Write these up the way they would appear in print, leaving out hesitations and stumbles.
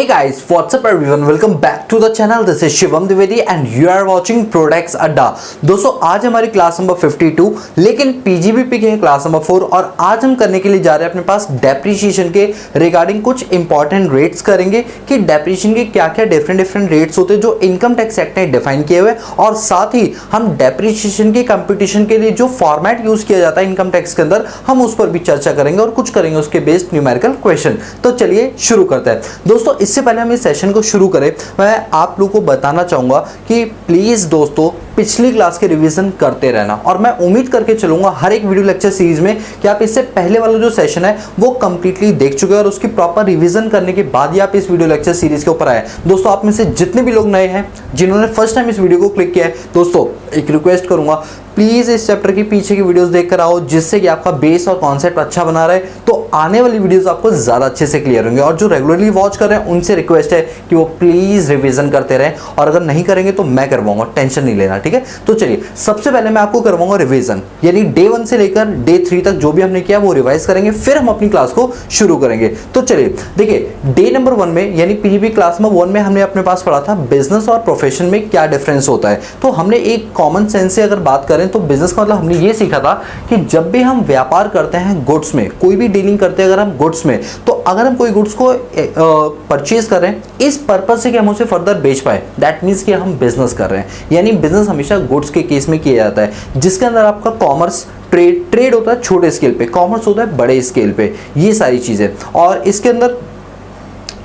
guys, what's up everyone? Welcome back to the channel. This is Shivam Dwivedi and you are watching Prodex अड्डा। दोस्तों आज हमारी class number 52 लेकिन PGBP के class number 4 और आज हम करने के लिए जा रहे हैं अपने पास डेप्रिसिएशन के रिगार्डिंग कुछ इंपॉर्टेंट रेट्स करेंगे कि डेप्रिसिएशन के क्या क्या डिफरेंट रेट्स होते हैं जो इनकम टैक्स एक्ट ने डिफाइन किए हुए और साथ ही हम डेप्रिसिएशन के कंपटीशन के लिए जो फॉर्मेट यूज किया जाता है इनकम टैक्स के अंदर हम उस पर भी चर्चा करेंगे और कुछ करेंगे उसके बेस्ड न्यूमेरिकल क्वेश्चन। तो चलिए शुरू करते हैं दोस्तों। इससे पहले हम इस सेशन को शुरू करें मैं आप लोगों को बताना चाहूंगा कि प्लीज दोस्तों पिछली क्लास के रिवीजन करते रहना और मैं उम्मीद करके चलूंगा हर एक वीडियो लेक्चर सीरीज में कि आप इससे पहले वाला जो सेशन है वो कंप्लीटली देख चुके हैं और उसकी प्रॉपर रिवीजन करने के बाद ही आप इस वीडियो लेक्चर सीरीज के ऊपर आए। दोस्तों आप में से जितने भी लोग नए हैं जिन्होंने फर्स्ट टाइम इस वीडियो को क्लिक किया है दोस्तों एक रिक्वेस्ट करूंगा प्लीज इस चैप्टर के पीछे की वीडियोस देखकर आओ जिससे कि आपका बेस और कॉन्सेप्ट अच्छा बना रहे तो आने वाली वीडियोस आपको ज्यादा अच्छे से क्लियर होंगे। और जो रेगुलरली वॉच कर रहे हैं उनसे रिक्वेस्ट है कि वो प्लीज रिवीजन करते रहें और अगर नहीं करेंगे तो मैं करवाऊंगा, टेंशन नहीं लेना, ठीक है। तो चलिए सबसे पहले मैं आपको करवाऊंगा रिवीजन, यानी डे 1 से लेकर डे 3 तक जो भी हमने किया वो रिवाइज करेंगे, फिर हम अपनी क्लास को शुरू करेंगे। तो चलिए देखिए डे नंबर 1 में यानी पीजीबी क्लास नंबर 1 में हमने अपने पास पढ़ा था बिजनेस और प्रोफेशन में क्या डिफरेंस होता है। तो हमने एक कॉमन सेंस से अगर बात करें तो बिजनेस का मतलब हमने ये सीखा था कि जब भी हम व्यापार करते हैं गुड्स में, कोई भी डीलिंग करते हैं अगर हम गुड्स में, तो अगर हम कोई गुड्स को परचेज कर रहे हैं इस पर्पस से कि हम उसे फर्दर बेच पाए, दैट मीन्स कि हम बिजनेस कर रहे हैं। यानी बिजनेस हमेशा गुड्स के केस में किया जाता है जिसके अंदर आपका कॉमर्स ट्रेड होता है छोटे स्केल पे, कॉमर्स होता है बड़े स्केल पे, ये सारी चीजें, और इसके अंदर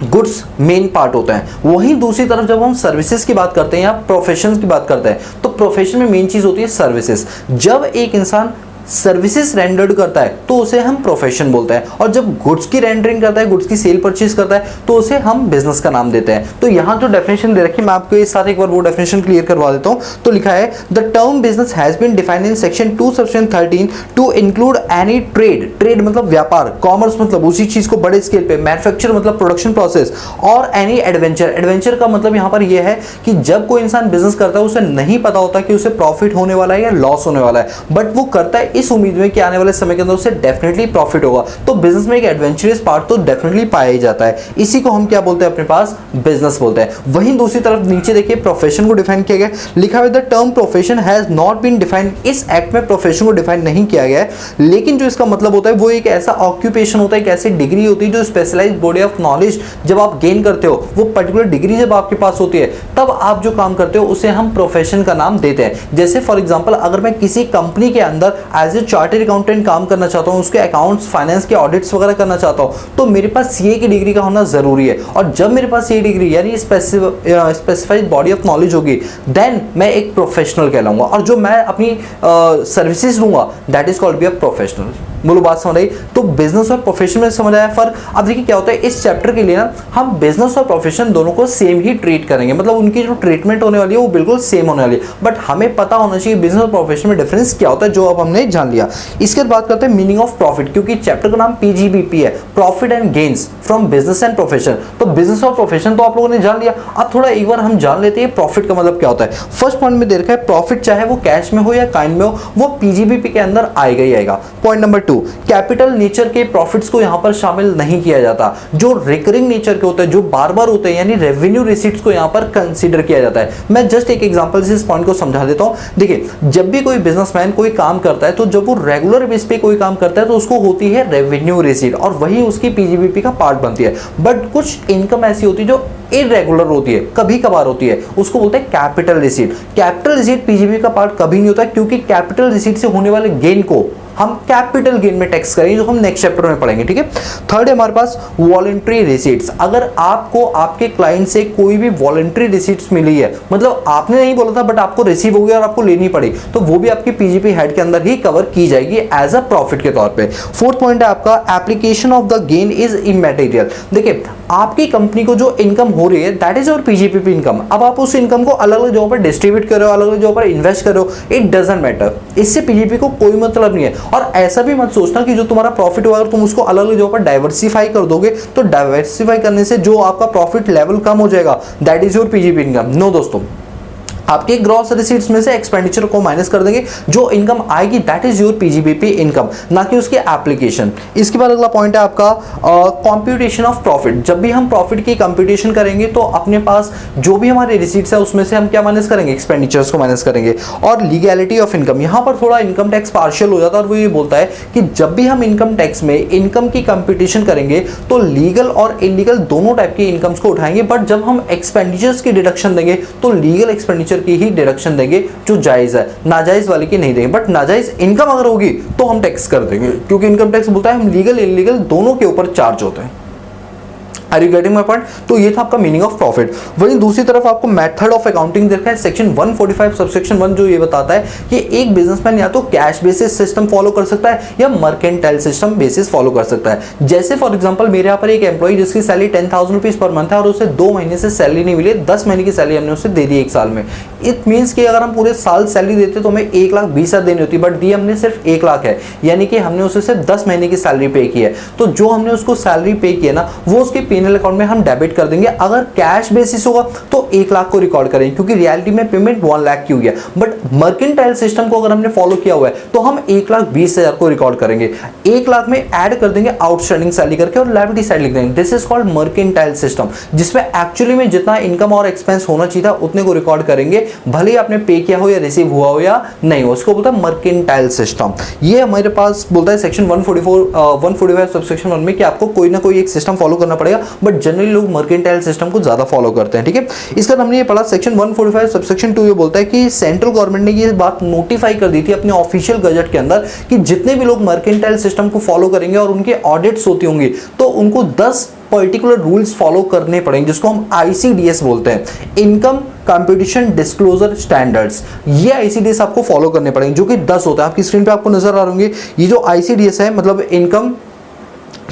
गुड्स मेन पार्ट होता है। वहीं दूसरी तरफ जब हम सर्विसेज की बात करते हैं या प्रोफेशन की बात करते हैं तो प्रोफेशन में मेन चीज होती है सर्विसेज। जब एक इंसान सर्विसेज रेंडर्ड करता है तो उसे हम प्रोफेशन बोलते हैं और जब गुड्स की रेंडरिंग करता है, गुड्स की सेल परचेज करता है तो उसे हम बिजनेस का नाम देते हैं। तो यहाँ जो डेफिनेशन दे रखी है मैं आपको इस साथ एक बार वो डेफिनेशन क्लियर करवा देता हूँ। तो लिखा है the term business has been defined in section 2 section 13 to include any trade मतलब व्यापार, कॉमर्स मतलब उसी चीज को बड़े स्केल पे, मैन्युफैक्चर मतलब प्रोडक्शन प्रोसेस, और एनी एडवेंचर का मतलब यहाँ पर यह है कि जब कोई इंसान बिजनेस करता है उसे नहीं पता होता कि उसे प्रॉफिट होने वाला है या लॉस होने वाला है, बट वो करता है इस उम्मीद में कि आने वाले समय के अंदर उसे डेफिनेटली प्रॉफिट होगा। तो बिजनेस में एक एडवेंचरस पार्ट तो डेफिनेटली पाया ही जाता है, इसी को हम क्या बोलते हैं अपने पास बिजनेस बोलते हैं। वहीं दूसरी तरफ नीचे देखिए प्रोफेशन को डिफाइन किया गया, लिखा है the term profession has not been defined. इस एक्ट में प्रोफेशन को डिफाइन नहीं किया गया है लेकिन जो इसका मतलब होता है वो एक ऐसा ऑक्यूपेशन होता है, एक ऐसी डिग्री होती है जो स्पेशलाइज्ड बॉडी ऑफ नॉलेज जब आप गेन करते हो, वो पर्टिकुलर डिग्री जब आपके पास होती है तब आप जो काम करते हो उसे हम प्रोफेशन का नाम देते हैं। जैसे फॉर एग्जांपल अगर मैं किसी कंपनी के अंदर एज ए चार्टर्ड अकाउंटेंट काम करना चाहता हूं, उसके अकाउंट्स फाइनेंस के ऑडिट्स वगैरह करना चाहता हूं तो मेरे पास सीए की डिग्री का होना जरूरी है। और जब मेरे पास ये डिग्री यानी स्पेसिफाइड बॉडी ऑफ नॉलेज होगी देन मैं एक प्रोफेशनल कहलाऊंगा और जो मैं अपनी सर्विसेज दूंगा that is called be a professional. बोलो बात समझ आई? तो बिजनेस और प्रोफेशन में समझ आया फर्क। अब देखिए क्या होता है इस चैप्टर के लिए ना हम बिजनेस और प्रोफेशन दोनों को सेम ही ट्रीट करेंगे, मतलब उनकी जो ट्रीटमेंट होने वाली है वो बिल्कुल सेम होने वाली है, बट हमें पता होना चाहिए बिजनेस और प्रोफेशन में डिफरेंस क्या होता है जो अब हमने जान लिया। इसके बाद बात करते हैं मीनिंग ऑफ प्रॉफिट, क्योंकि चैप्टर का नाम पीजीबीपी है, profit and gains from business and profession. तो बिजनेस और प्रोफेशन तो आप लोगों ने जान लिया, अब थोड़ा एक बार हम जान लेते हैं प्रॉफिट का मतलब क्या होता है। फर्स्ट पॉइंट में दे रखा है प्रॉफिट चाहे वो कैश में हो या काइंड में हो वो पीजीबीपी के अंदर आएगा ही आएगा। पॉइंट नंबर 2 कैपिटल नेचर के प्रॉफिट्स को यहां पर शामिल नहीं किया जाता, जो रिकरिंग नेचर के होते हैं जो बार बार होते हैं यानी रेवेन्यू रिसीट्स को यहां पर कंसीडर किया जाता है। मैं जस्ट एक एग्जांपल से इस पॉइंट को समझा देता हूं। देखिए जब भी कोई बिजनेसमैन कोई काम करता है तो जब वो रेगुलर बेस पे कोई काम करता है तो उसको होती है रेवेन्यू रिसीट और वही उसकी पीजीबीपी का पार्ट बनती है। बट कुछ इनकम ऐसी होती है जो इरेगुलर होती है, कभी कभार होती है, उसको बोलते हैं capital receipt. Capital receipt PGB का पार्ट कभी नहीं होता क्योंकि कैपिटल रिसीट से होने वाले गेन को हम कैपिटल गेन में टैक्स करेंगे जो हम नेक्स्ट चैप्टर में पढ़ेंगे, ठीक है। थर्ड है हमारे पास वॉलंटरी रिसीट्स। अगर आपको आपके क्लाइंट से कोई भी वॉलंटरी रिसीट्स मिली है, मतलब आपने नहीं बोला था बट आपको रिसीव हो गया और आपको लेनी पड़ी, तो वो भी आपकी पीजीपी हेड के अंदर ही कवर की जाएगी एज अ प्रॉफिट के तौर पे। फोर्थ पॉइंट है आपका application of the gain is immaterial. देखिए आपकी कंपनी को जो इनकम हो रही है that is your PGP income. अब आप उस इनकम को अलग अलग जगहों पर डिस्ट्रीब्यूट कर रहे हो, अलग अलग जगहों पर इन्वेस्ट कर रहे हो, इट डजंट मैटर, इससे पीजीपी को कोई मतलब नहीं है। और ऐसा भी मत सोचना कि जो तुम्हारा प्रॉफिट होगा तुम उसको अलग अलग जगहों पर डाइवर्सिफाई कर दोगे तो डाइवर्सिफाई करने से जो आपका प्रॉफिट लेवल कम हो जाएगा that is your PGP income. No दोस्तों, आपके ग्रॉस रिसीट्स में से एक्सपेंडिचर को माइनस कर देंगे, जो इनकम आएगी that is your PGBP income, ना कि उसकी एप्लीकेशन। इसके बाद अगला पॉइंट है आपका कंप्यूटेशन ऑफ प्रॉफिट। जब भी हम प्रॉफिट की कंप्यूटेशन करेंगे तो अपने पास जो भी हमारे रिसीट्स है उसमें से हम क्या माइनस करेंगे, एक्सपेंडिचर्स को माइनस करेंगे। और लीगैलिटी ऑफ इनकम, यहां पर थोड़ा इनकम टैक्स पार्शियल हो जाता है और वो ये बोलता है कि जब भी हम इनकम टैक्स में इनकम की कंप्यूटेशन करेंगे तो लीगल और इलीगल दोनों टाइप की इनकम्स को उठाएंगे, बट जब हम एक्सपेंडिचर्स की डिडक्शन देंगे तो लीगल एक्सपेंडिचर की ही डिडक्शन देंगे जो जायज है, नाजायज वाले की नहीं देंगे। बट नाजायज इनकम अगर होगी तो हम टैक्स कर देंगे, क्योंकि इनकम टैक्स बोलता है हम लीगल इलीगल दोनों के ऊपर चार्ज होते हैं। Are you getting my point? तो ये था आपका मीनिंग ऑफ प्रॉफिट। वहीं दूसरी तरफ आपको मेथड ऑफ अकाउंटिंग देखा है सेक्शन 145 सबसेक्शन 1, जो ये बताता है कि एक बिजनेसमैन या तो कैश बेसिस सिस्टम फॉलो कर सकता है या मर्केंटाइल सिस्टम बेसिस फॉलो कर सकता है। जैसे फॉर एग्जांपल मेरे यहाँ पर एक एम्प्लॉय जिसकी सैलरी 10,000 रुपीज पर मंथ है और उसे 2 महीने से सैलरी नहीं मिली, 10 महीने की सैलरी हमने उसे दे दी एक साल में। इट मीन्स कि अगर हम पूरे साल सैलरी देते तो हमें 1,20,000 देनी होती, बट दी हमने सिर्फ 1 लाख है, यानी कि हमने उसे सिर्फ 10 महीने की सैलरी पे की है। तो जो हमने उसको सैलरी पे की है ना, वो उसके पीएनएल अकाउंट में हम डेबिट कर देंगे। अगर कैश बेसिस होगा तो 1 लाख को रिकॉर्ड करेंगे, क्योंकि रियलिटी में पेमेंट 1 लाख की हुई है। बट मर्केंटाइल सिस्टम को अगर हमने फॉलो किया हुआ है तो हम 1,20,000 को रिकॉर्ड करेंगे, 1 लाख में ऐड कर देंगे आउटस्टैंडिंग सैलरी करके और लायबिलिटी साइड लिख देंगे। This is called mercantile system, जिसमें एक्चुअली में जितना इनकम और एक्सपेंस होना चाहिए था उतने को रिकॉर्ड करेंगे, भले ही आपने पे किया हो या रिसीव हुआ हो या नहीं हो। उसको बोलता है मर्केंटाइल सिस्टम। ये हमारे पास बोलता है सेक्शन 145 सबसेक्शन 1 में कि आपको कोई ना कोई एक सिस्टम फॉलो करना पड़ेगा, बट जनरली लोग मर्केंटाइल सिस्टम को ज्यादा फॉलो करते हैं। ठीक है, इसका हमने ये पढ़ा सेक्शन 145 सबसेक्शन 2 ये बोलता है कि सेंट्रल गवर्नमेंट ने ये बात नोटिफाई कर दी थी अपने ऑफिशियल गजट के अंदर कि जितने भी लोग मर्केंटाइल सिस्टम को फॉलो करेंगे और उनके ऑडिट्स होती होंगी तो उनको 10 पर्टिकुलर रूल्स फॉलो करने पड़ेंगे, जिसको हम ICDS बोलते हैं, इनकम कंपटीशन डिस्क्लोजर स्टैंडर्ड्स। ये ICDS आपको फॉलो करने पड़ेंगे, जो कि 10 होता है। आपकी स्क्रीन पे आपको नजर आ रहे होंगे ये जो ICDS है, मतलब इनकम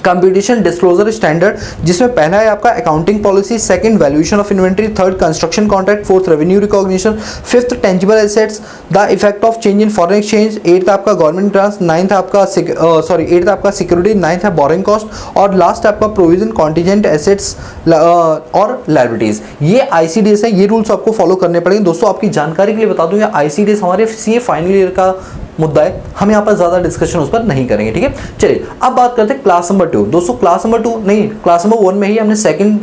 कंपटीशन डिस्क्लोजर स्टैंडर्ड, जिसमें पहला है आपका accounting policy, second valuation of inventory, third construction contract, fourth revenue recognition, fifth tangible assets, the effect of change in foreign exchange, eighth आपका गवर्नमेंट ग्रांट्स, एट्थ आपका security, ninth है borrowing cost और last आपका provision contingent assets और liabilities. ये ICDS है, ये rules आपको फॉलो करने पड़ेंगे। दोस्तों आपकी जानकारी के लिए बता दूं, ये ICDS हमारे CA फाइनल ईयर का मुद्दा है, हम यहाँ पर ज्यादा डिस्कशन उस पर नहीं करेंगे। ठीक है, चलिए अब बात करते हैं क्लास नंबर 2। दोस्तों क्लास नंबर 2 नहीं, क्लास नंबर 1 में ही हमने सेकंड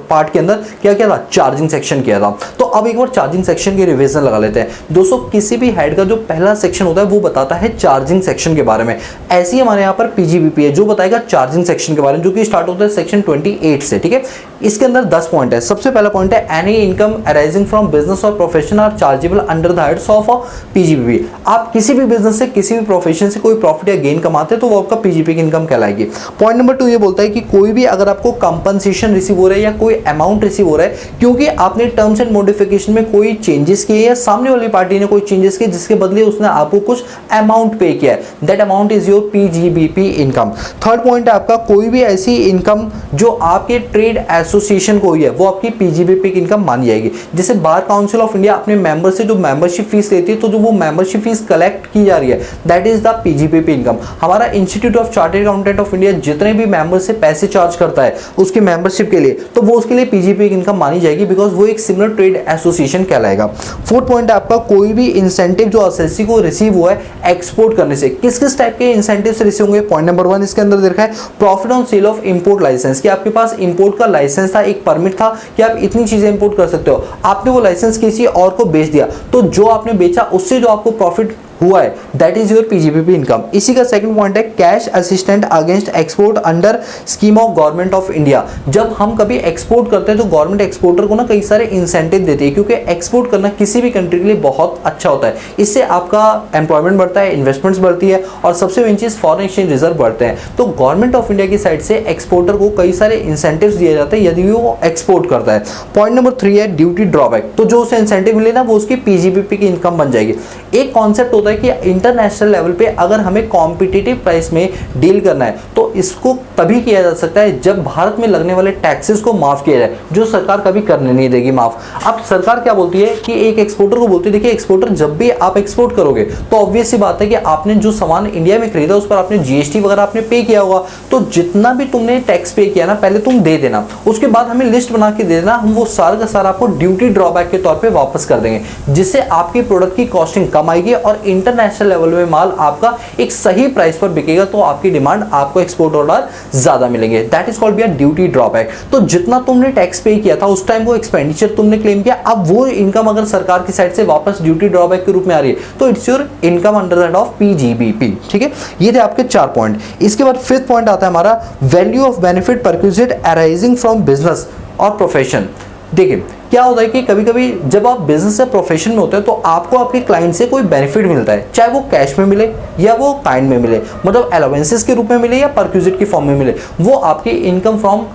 पार्ट के अंदर क्या किया था, चार्जिंग सेक्शन किया था। तो अब एक बार चार्जिंग सेक्शन की रिवीजन लगा लेते हैं। दोस्तों किसी भी हेड का जो पहला सेक्शन होता है वो बताता है चार्जिंग सेक्शन के बारे में। ऐसे ही हमारे यहाँ पर PGBP है जो बताएगा चार्जिंग सेक्शन के बारे में, जो कि स्टार्ट होता है सेक्शन 28 से। ठीक है, इसके अंदर 10 पॉइंट है। सबसे पहला पॉइंट है any income arising from business or profession are chargeable under the heads of PGBP। आप किसी भी बिजनेस से किसी भी प्रोफेशन से कोई प्रॉफिट या गेन कमाते हैं तो वो आपका PGBP की इनकम कहलाएगी। पॉइंट नंबर 2 ये बोलता है कि कोई भी अगर आपको कंपनसेशन रिसीव हो रहा है या कोई अमाउंट रिसीव हो रहा है क्योंकि आपने टर्म्स एंड मॉडिफिकेशन में कोई चेंजेस किए या सामने वाली पार्टी ने कोई चेंजेस किए जिसके बदले उसने आपको कुछ अमाउंट पे किया है, that amount is your PGBP income. Third point है आपका कोई भी ऐसी इनकम जो आपके ट्रेड एसोसिएशन को हुई है वो आपकी PGBP की इनकम मानी जाएगी। जैसे बार काउंसिल ऑफ इंडिया अपने मेंबर से जो मेंबरशिप फीस लेती है, तो जो वो मेंबरशिप फीस कलेक्ट की जा रही है that is the PGBP income. हमारा institute of chartered accountant of India जितने भी मेंबर से पैसे चार्ज करता है उसकी मेंबरशिप के लिए, तो वो उसके लिए PGBP की इनकम मानी जाएगी, बिकॉज वो एक सिमिलर ट्रेड एसोसिएशन कहलाएगा। फोर्थ पॉइंट है आपका कोई भी इंसेंटिव जो एसएससी को रिसीव हुआ है एक्सपोर्ट करने से, किस किस टाइप के इंसेंटिव से रिसीव होंगे। पॉइंट नंबर 1 इसके अंदर देखा है profit on sale of import licence, कि आपके पास इंपोर्ट का लाइसेंस था, एक परमिट था कि आप इतनी चीजें इंपोर्ट कर सकते हो, आपने वो लाइसेंस किसी और को बेच दिया, तो जो आपने बेचा उससे जो आपको प्रॉफिट हुआ है that is your PGBP income. इसी का सेकंड पॉइंट है cash assistant against export under scheme of government of India. जब हम कभी एक्सपोर्ट करते हैं तो गवर्नमेंट एक्सपोर्टर को ना कई सारे इंसेंटिव देती है, क्योंकि एक्सपोर्ट करना किसी भी कंट्री के लिए बहुत अच्छा होता है। इससे आपका एम्प्लॉयमेंट बढ़ता है, इन्वेस्टमेंट्स बढ़ती है और सबसे मेन चीज फॉरेन एक्सचेंज रिजर्व बढ़ते हैं। तो गवर्नमेंट ऑफ इंडिया की साइड से एक्सपोर्टर को कई सारे इंसेंटिव्स दिए जाते हैं यदि वो एक्सपोर्ट करता है। पॉइंट नंबर 3 है ड्यूटी ड्रॉबैक, तो जो उसे इंसेंटिव मिले ना वो उसकी PGBP की इनकम बन जाएगी। एक कॉन्सेप्ट होता है है कि इंटरनेशनल लेवल पे अगर हमें कॉम्पिटिटिव प्राइस में डील करना है तो इसको तभी किया जा सकता है जब भारत में लगने वाले टैक्सेस को माफ किया जाए, जो सरकार कभी करने नहीं देगी माफ। अब सरकार क्या बोलती है कि एक एक्सपोर्टर को बोलती है, देखिए एक्सपोर्टर जब भी आप एक्सपोर्ट करोगे तो ऑब्वियस सी बात है कि आपने जो सामान इंडिया में खरीदा उस पर आपने जीएसटी वगैरह आपने पे किया होगा, तो जितना भी तुमने टैक्स पे किया ना पहले तुम दे देना, उसके बाद हमें लिस्ट बना के दे देना, हम वो सारा का सारा आपको ड्यूटी ड्रॉबैक के तौर पे वापस कर देंगे, जिससे आपके प्रोडक्ट की कॉस्टिंग कम आएगी और इंटरनेशनल लेवल में माल आपका एक सही प्राइस पर बिकेगा, तो आपकी डिमांड आपको एक्सपोर्ट ऑर्डर ज्यादा मिलेंगे। That is called B duty drawback. तो जितना तुमने टैक्स पे किया था उस टाइम वो एक्सपेंडिचर तुमने क्लेम किया, अब वो इनकम अगर सरकार की साइड से वापस ड्यूटी ड्रॉबैक के रूप में आ रही है तो it's your income under the head of PGBP. ठीक है, ये थे आपके 4 पॉइंट। इसके बाद 5th पॉइंट आता है हमारा value of benefit perquisite arising from business or profession. देखिए क्या होता है कि कभी कभी जब आप बिजनेस या प्रोफेशन में होते हैं तो आपको आपके क्लाइंट से कोई बेनिफिट मिलता है, चाहे वो कैश में मिले या वो काइंड में मिले, मतलब अलाउंसेस के रूप में मिले या परक्यूजिट की फॉर्म में मिले, वो आपकी इनकम फ्रॉम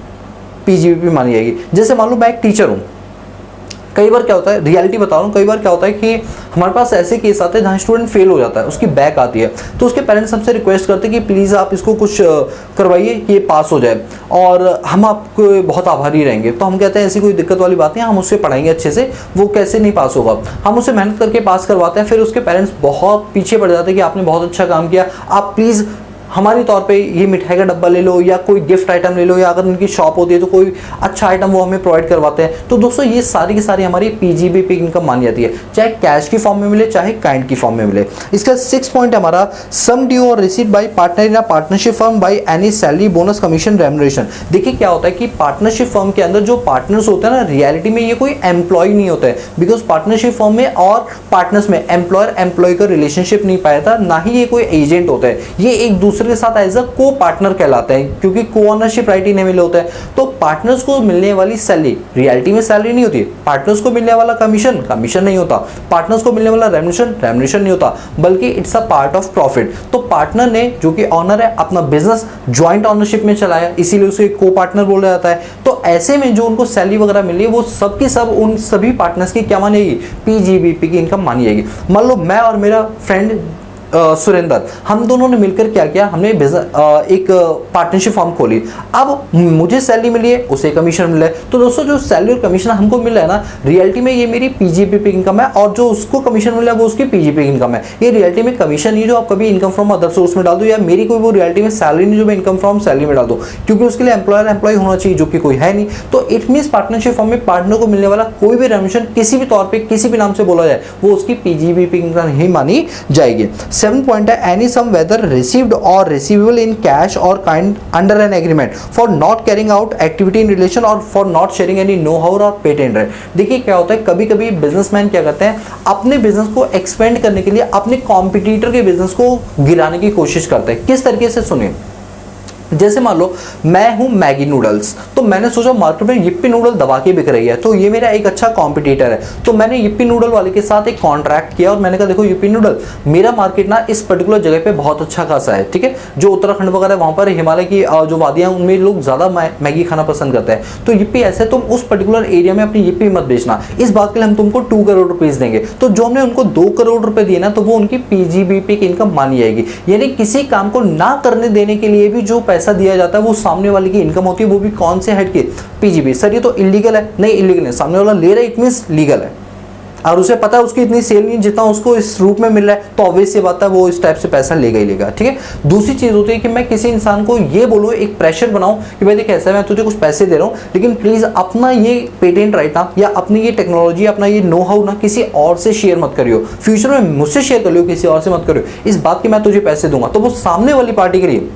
पीजीबीपी मानी जाएगी। जैसे मान लो मैं एक टीचर हूँ, कई बार क्या होता है, रियलिटी बता रहा हूँ, कई बार क्या होता है कि हमारे पास ऐसे केस आते हैं जहाँ स्टूडेंट फेल हो जाता है, उसकी बैक आती है, तो उसके पेरेंट्स हमसे रिक्वेस्ट करते हैं कि प्लीज़ आप इसको कुछ करवाइए कि ये पास हो जाए और हम आपको बहुत आभारी रहेंगे। तो हम कहते हैं ऐसी कोई दिक्कत वाली बात नहीं, हम उससे पढ़ाएंगे अच्छे से, वो कैसे नहीं पास होगा, हम उससे मेहनत करके पास करवाते हैं। फिर उसके पेरेंट्स बहुत पीछे पड़ जाते हैं कि आपने बहुत अच्छा काम किया, आप प्लीज़ हमारी तौर पे ये मिठाई का डब्बा ले लो या कोई गिफ्ट आइटम ले लो, या अगर उनकी शॉप होती है तो कोई अच्छा आइटम वो हमें प्रोवाइड करवाते हैं। तो दोस्तों ये सारी की सारी हमारी पीजीबीपी इनकम मानी जाती है, चाहे कैश की फॉर्म में मिले चाहे काइंड की फॉर्म में मिले। इसका 6 पॉइंट हमारा सम ड्यू और receive by partner in a partnership firm by any salary bonus commission remuneration. देखिए क्या होता है कि पार्टनरशिप फर्म के अंदर जो पार्टनर्स होते हैं ना, रियलिटी में ये कोई एम्प्लॉय नहीं होता है, बिकॉज पार्टनरशिप फर्म में और पार्टनर्स में एम्प्लॉयर एम्प्लॉय का रिलेशनशिप नहीं पाया था, ना ही ये कोई एजेंट होता है, ये एक दूसरे के साथ एज अ को पार्टनर कहलाते हैं, क्योंकि को ओनरशिप राइट इन्हें मिले होता है। तो पार्टनर्स को मिलने वाली सैलरी रियलिटी में सैलरी नहीं होती, पार्टनर्स को मिलने वाला कमीशन कमीशन नहीं होता, पार्टनर्स को मिलने वाला रेम्युनरेशन रेम्युनरेशन नहीं होता, बल्कि it's a part of profit. तो पार्टनर ने जो कि ऑनर है अपना बिजनेस ज्वाइंट ऑनरशिप में चलाया, इसीलिए उसे को पार्टनर बोला जाता है। तो ऐसे में जो उनको सैलरी वगैरह मिली है वो सब की सब उन सभी पार्टनर्स की क्या मानी जाएगी, पीजीबीपी की इनकम मानी जाएगी। मान लो मैं और मेरा फ्रेंड सुरेंद्र, हम दोनों ने मिलकर क्या किया, हमने एक पार्टनरशिप फॉर्म खोली। अब मुझे सैलरी मिली है, उसे कमीशन मिला है। तो दोस्तों जो सैलरी और कमीशन हमको मिल रहा है ना, रियलिटी में ये मेरी पीजीबीपी इनकम है, और जो उसको कमीशन मिला है वो उसकी पीजीबीपी इनकम है। ये रियलिटी में कमीशन नहीं जो आप कभी इनकम फ्रॉम अदर सोर्स में डाल दो, या मेरी कोई वो रियलिटी में सैलरी नहीं जो मैं इनकम फ्रॉम सैलरी में डाल दो, क्योंकि उसके लिए एम्प्लॉयर एम्प्लॉय होना चाहिए जो कि कोई है नहीं। तो इट मीन्स पार्टनरशिप फॉर्म में पार्टनर को मिलने वाला कोई भी रेम्युनरेशन किसी भी तौर पर किसी भी नाम से बोला जाए वो उसकी पीजीबीपी इनकम ही मानी जाएगी। 7 पॉइंट है any sum whether received or receivable in cash or kind under an agreement for not carrying out activity in relation or for not sharing any know-how or patent right। देखिए क्या होता है, कभी कभी businessman क्या करते हैं, अपने बिजनेस को एक्सपेंड करने के लिए अपने कॉम्पिटिटर के बिजनेस को गिराने की कोशिश करते हैं। किस तरीके से, सुनिए। जैसे मान लो मैं हूं मैगी नूडल्स, तो मैंने सोचा मार्केट में यिप्पी नूडल दबा के बिक रही है, तो ये मेरा एक अच्छा कॉम्पिटिटर है, तो मैंने यिप्पी नूडल वाले के साथ एक कॉन्ट्रैक्ट किया और मैंने कहा देखो यिप्पी नूडल मेरा मार्केट ना इस पर्टिकुलर जगह पे बहुत अच्छा खासा है, ठीक है, जो उत्तराखंड वगैरह वहाँ पर हिमालय की जो वादियाँ उनमें लोग ज़्यादा मैगी खाना पसंद करते हैं, तो यिप्पी ऐसे तुम उस पर्टिकुलर एरिया में अपनी यिप्पी मत बेचना, इस बात के लिए हम तुमको 2 करोड़ रुपीज़ देंगे। तो जो हमने उनको 2 करोड़ रुपए दिए ना, तो वो उनकी पीजीबीपी की इनकम मानी जाएगी। यानी किसी काम को ना करने देने के लिए भी जो पैसा दिया जाता है वो सामने वाले की इनकम होती है, वो भी कौन से हेड के, पीजीबी। सर ये तो इलीगल है, नहीं इलीगल नहीं, सामने वाला ले रहा है इट मींस लीगल है, और उसे पता है उसकी इतनी सेल नहीं जितना उसको इस रूप में मिल रहा है, तो ऑब्वियस सी बात है वो इस टाइप से पैसा लेगा ही लेगा, ठीक है। दूसरी चीज होती है कि मैं किसी इंसान को ये बोलूँ, एक प्रेशर बनाऊं कि भाई देख ऐसा मैं तुझे कुछ पैसे दे रहा हूँ, लेकिन प्लीज अपना ये पेटेंट राइट ना या अपनी ये टेक्नोलॉजी अपना ये नो हाउ ना किसी और से शेयर मत करियो, फ्यूचर में मुझसे शेयर कर लियो, किसी और से मत करियो, इस बात की मैं तुझे पैसे दूंगा। तो वो सामने वाली पार्टी के लिए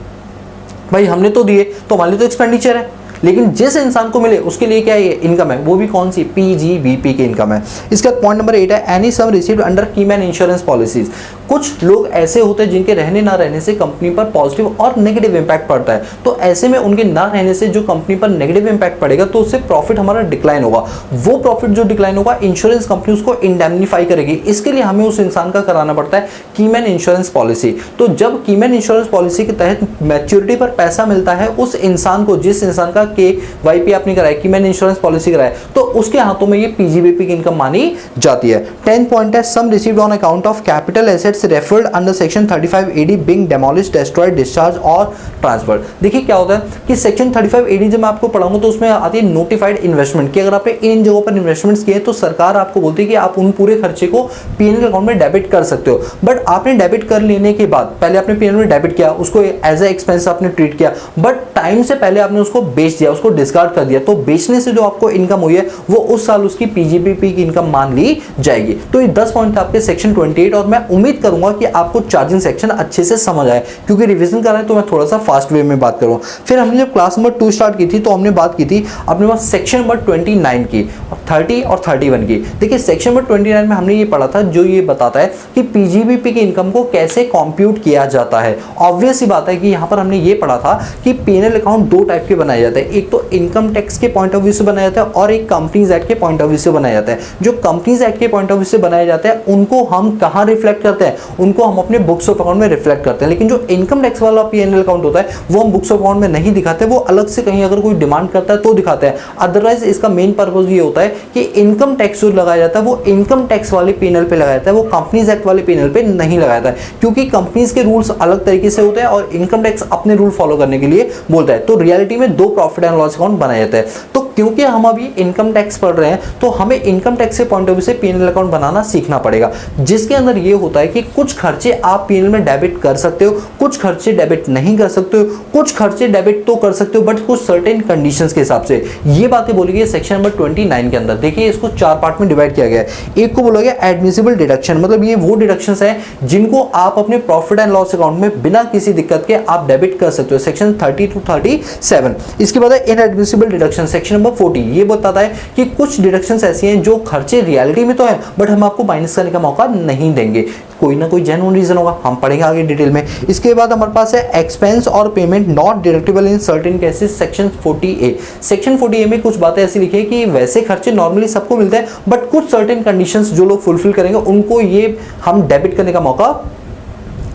भाई हमने तो दिए, तो हमारे लिए तो एक्सपेंडिचर है, लेकिन जिस इंसान को मिले उसके लिए क्या है, इनकम है, वो भी कौन सी, पीजीबीपी की इनकम है। इसका पॉइंट नंबर 8 है any sum received under keyman insurance policies. कुछ लोग ऐसे होते हैं जिनके रहने ना रहने से कंपनी पर पॉजिटिव और नेगेटिव इंपैक्ट पड़ता है, तो ऐसे में उनके ना रहने से जो कंपनी पर नेगेटिव इंपैक्ट पड़ेगा तो उससे प्रॉफिट हमारा डिक्लाइन होगा। वो प्रॉफिट जो डिक्लाइन होगा इंश्योरेंस कंपनी उसको इंडेमनीफाई करेगी, इसके लिए हमें उस इंसान का कराना पड़ता है कीमैन इंश्योरेंस पॉलिसी। तो जब कीमैन इंश्योरेंस पॉलिसी के तहत मैच्योरिटी पर पैसा मिलता है उस इंसान को, जिस इंसान का KYP आपने कराया, कीमैन इंश्योरेंस पॉलिसी कराया, तो उसके हाथों में ये पीजीबीपी की इनकम मानी जाती है। 10 पॉइंट है sum received on account of capital assets assets referred under section 35 AD being demolished, destroyed, discharged और ट्रांसफर्ड। देखिए क्या होता है कि सेक्शन 35 AD जब मैं आपको पढ़ाऊंगा तो उसमें आती है नोटिफाइड इन्वेस्टमेंट, कि अगर आपने इन जगहों पर इन्वेस्टमेंट्स किए तो सरकार आपको बोलती है कि आप उन पूरे खर्चे को पीएनएल अकाउंट में डेबिट कर सकते हो। बट आपने डेबिट कर लेने के बाद, पहले आपने पीएनएल में डेबिट किया, उसको एज ए एक्सपेंस आपने ट्रीट किया, बट टाइम से पहले आपने उसको बेच दिया, उसको डिस्कार्ड कर दिया, तो बेचने से जो आपको इनकम हुई है वो उस साल उसकी पीजीबीपी की इनकम मान ली जाएगी। तो ये 10 पॉइंट आपके सेक्शन 28, और मैं उम्मीद करूंगा कि आपको चार्जिंग सेक्शन अच्छे से समझ आए, क्योंकि रिवीजन कर रहे हैं तो मैं थोड़ा सा फास्ट वे में बात करूंगा। फिर हमने जब क्लास नंबर 2 स्टार्ट की थी तो हमने बात की थी अपने पास सेक्शन नंबर 29 की, 30 और 31 की। देखिए सेक्शन नंबर 29 में हमने ये पढ़ा था जो ये बताता है कि पीजीबीपी की इनकम को कैसे कंप्यूट किया जाता है। ऑब्वियस सी बात है कि यहाँ पर हमने ये पढ़ा था कि पीएनएल अकाउंट दो टाइप के बनाए जाते हैं, एक तो इनकम टैक्स के पॉइंट ऑफ व्यू से बनाया जाता है और एक कंपनीज एक्ट के पॉइंट ऑफ व्यू से बनाया जाता है। जो कंपनीज एक्ट के पॉइंट ऑफ व्यू से बनाया जाता है उनको हम कहाँ रिफ्लेक्ट करते हैं, उनको हम अपने बुक्स ऑफ अकाउंट में रिफ्लेक्ट करते हैं। लेकिन जो इनकम टैक्स वाला पीएनएल अकाउंट होता है वो हम बुक्स ऑफ अकाउंट में नहीं दिखाते, वो अलग से कहीं अगर कोई डिमांड करता है तो दिखाते हैं। अदरवाइज इसका मेन पर्पस ये होता है कि इनकम टैक्स जो लगाया जाता है वो इनकम टैक्स वाले पीएनएल पे लगाया जाता है, वो कंपनीज एक्ट वाले पीएनएल पे नहीं लगाया जाता है, क्योंकि कंपनीज के रूल्स अलग तरीके से होते हैं और इनकम टैक्स अपने रूल फॉलो करने के लिए बोलता है। तो रियलिटी में दो प्रॉफिट एंड लॉस अकाउंट बनाए जाते हैं। तो क्योंकि हम अभी इनकम टैक्स पढ़ रहे हैं तो हमें इनकम टैक्स के पॉइंट ऑफ व्यू से पीएनएल अकाउंट बनाना सीखना पड़ेगा, जिसके अंदर ये होता है कि कुछ खर्चे आप पीएनएल में डेबिट कर सकते हो, कुछ खर्चे डेबिट नहीं कर सकते हो, कुछ खर्चे डेबिट तो कर सकते हो बट कुछ सर्टेन कंडीशंस के हिसाब से। ये बातें बोली गई सेक्शन नंबर 29 के अंदर। देखिए इसको 4 पार्ट में डिवाइड किया गया है। एक को बोला गया एडमिसिबल डिडक्शन, मतलब ये वो डिडक्शंस हैं जिनको आप अपने प्रॉफिट एंड लॉस अकाउंट में बिना किसी दिक्कत के आप डेबिट कर सकते हो, सेक्शन 30 to 37। इसके बाद है इनएडमिसिबल डिडक्शन, सेक्शन नंबर 40। ये बताता है कि कुछ डिडक्शंस ऐसी हैं जो खर्चे रियलिटी में तो है बट हम आपको माइनस करने का मौका नहीं देंगे, कोई ना कोई जेन्युइन रीजन होगा, हम पढ़ेंगे आगे डिटेल में। इसके बाद हमारे पास है एक्सपेंस और payment not deductible in certain cases, section 40A। Section 40A में कुछ बातें ऐसी लिखी है कि वैसे खर्चे नॉर्मली सबको मिलते हैं बट कुछ सर्टेन कंडीशंस जो लोग फुलफिल करेंगे उनको ये हम डेबिट करने का मौका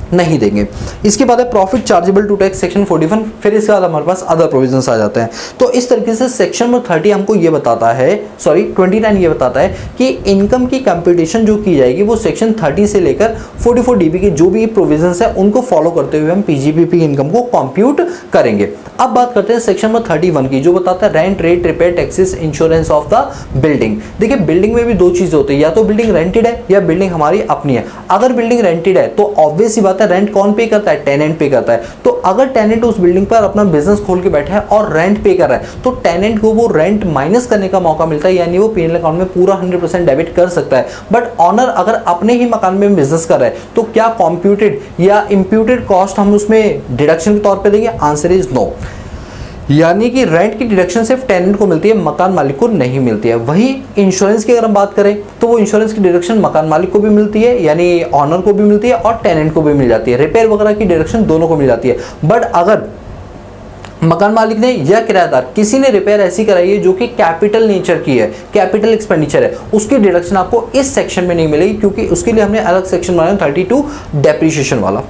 नहीं देंगे। इसके बाद है profit chargeable to tax, section 41। फिर इसके बाद हमारे पास अदर प्रोविजंस आ जाते हैं। तो इस तरीके से सेक्शन नंबर 30 हमको ये बताता है, सॉरी 29 ये बताता है कि इनकम की कंप्यूटेशन जो की जाएगी वो सेक्शन 30 से लेकर 44 DB के जो भी प्रोविजंस है उनको फॉलो करते हुए हम पीजीबीपी इनकम को कंप्यूट करेंगे। अब बात करते हैं सेक्शन नंबर 31 की, जो बताता है rent, rate, repair, taxes, insurance of the building. देखिए बिल्डिंग में भी दो चीजें होती है, या तो बिल्डिंग रेंटेड है या बिल्डिंग हमारी अपनी है। अगर बिल्डिंग रेंटेड है तो ऑब्वियस सी बात है रेंट कौन पे करता है, टेनेंट पे करता है। तो अगर टेनेंट उस बिल्डिंग पर अपना बिजनेस खोल के बैठा है और रेंट पे कर रहा है तो टेनेंट को वो रेंट माइनस करने का मौका मिलता है, यानी वो पीएनएल अकाउंट में पूरा 100% डेबिट कर सकता है। बट ऑनर अगर अपने ही मकान में बिजनेस कर रहा है तो क्या कंप्यूटेड या इंप्यूटेड कॉस्ट हम उसमें डिडक्शन के तौर पे देंगे? Answer is no. यानी कि रेंट की डिडक्शन सिर्फ टेनेंट को मिलती है, मकान मालिक को नहीं मिलती है। वही इंश्योरेंस की अगर हम बात करें तो वो इंश्योरेंस की डिडक्शन मकान मालिक को भी मिलती है, यानी ऑनर को भी मिलती है और टेनेंट को भी मिल जाती है। रिपेयर वगैरह की डिडक्शन दोनों को मिल जाती है। बट अगर मकान मालिक ने या किराएदार किसी ने रिपेयर ऐसी कराई है जो कि कैपिटल नेचर की है, कैपिटल एक्सपेंडिचर है, उसकी डिडक्शन आपको इस सेक्शन में नहीं मिलेगी, क्योंकि उसके लिए हमने अलग सेक्शन बनाया 32 डेप्रिसिएशन वाला।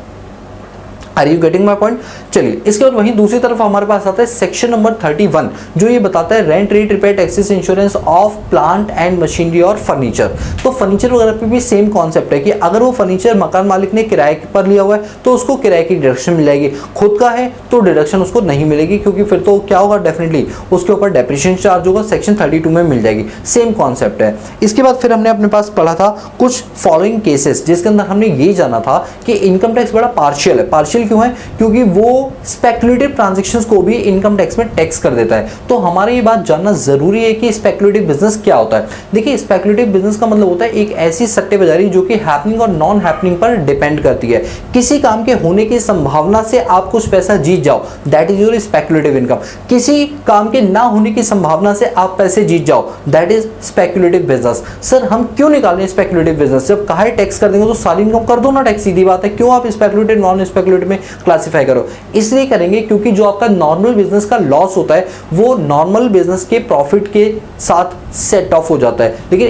Are you getting my point? चलिए इसके बाद वहीं दूसरी तरफ हमारे पास आता है सेक्शन नंबर 31, जो ये बताता है rent, rate, repair, taxes, insurance of plant and machinery और फर्नीचर। तो फर्नीचर वगैरह पे भी सेम कॉन्सेप्ट है कि अगर वो फर्नीचर मकान मालिक ने किराए पर लिया हुआ है तो उसको किराए की डिडक्शन मिल जाएगी, खुद का है तो डिडक्शन उसको नहीं मिलेगी, क्योंकि फिर तो क्या होगा, डेफिनेटली उसके ऊपर डेप्रिसिएशन चार्ज होगा, सेक्शन 32 में मिल जाएगी। सेम कॉन्सेप्ट है। इसके बाद फिर हमने अपने पास पढ़ा था कुछ फॉलोइंग केसेस, जिसके अंदर हमने ये जाना था कि इनकम टैक्स बड़ा पार्शियल है। पार्शियल क्यों है? क्योंकि वो स्पेकुलेटिव ट्रांजैक्शंस को भी इनकम टैक्स में टैक्स कर देता है। तो हमारे ये बात जानना जरूरी है कि स्पेकुलेटिव बिजनेस क्या होता है। देखिए स्पेकुलेटिव बिजनेस का मतलब होता है एक ऐसी सट्टेबाजी जो कि हैपनिंग और नॉन हैपनिंग पर डिपेंड करती है। किसी काम के होने की संभावना से आप कुछ पैसा जीत जाओ, that is your speculative income. किसी काम के ना होने की संभावना से आप पैसे जीत जाओ, that is speculative business. Sir हम क्यों निकालें स्पेकुलेटिव बिजनेस? जब कहा टैक्स कर देंगे तो सारी इनकम कर दो ना टैक्स, सीधी बात है। क्यों आप स्पेकुलेटिव नॉन स्पेकुलेटिव में क्लासिफाई करो? इसलिए करेंगे क्योंकि जो आपका नॉर्मल बिजनेस का लॉस होता है वो नॉर्मल बिजनेस के प्रॉफिट के साथ सेट ऑफ हो जाता है, लेकिन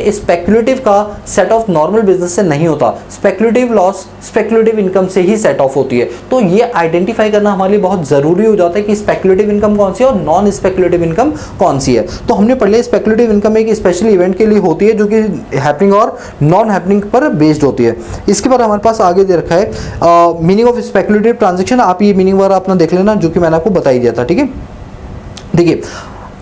स्पेक्युलेटिव का सेट ऑफ नॉर्मल बिजनेस से नहीं होता, स्पेक्युलेटिव लॉस स्पेक्युलेटिव इनकम से ही सेट ऑफ होती है। तो ये आइडेंटिफाई करना हमारे लिए बहुत जरूरी हो जाता है कि स्पेक्युलेटिव इनकम कौन सी है और नॉन स्पेक्युलेटिव इनकम कौन सी है। तो हमने पढ़ लिया स्पेक्युलेटिव इनकम एक स्पेशल इवेंट के लिए होती है जो कि हैपनिंग और नॉन हैपनिंग पर बेस्ड होती है। इसके बाद हमारे पास आगे दे रखा है मीनिंग ऑफ स्पेक्युलेटिव ट्रांजैक्शन। आप ये मीनिंग वगैरह अपना देख लेना जो कि मैंने आपको बता ही दिया था, ठीक है। देखिए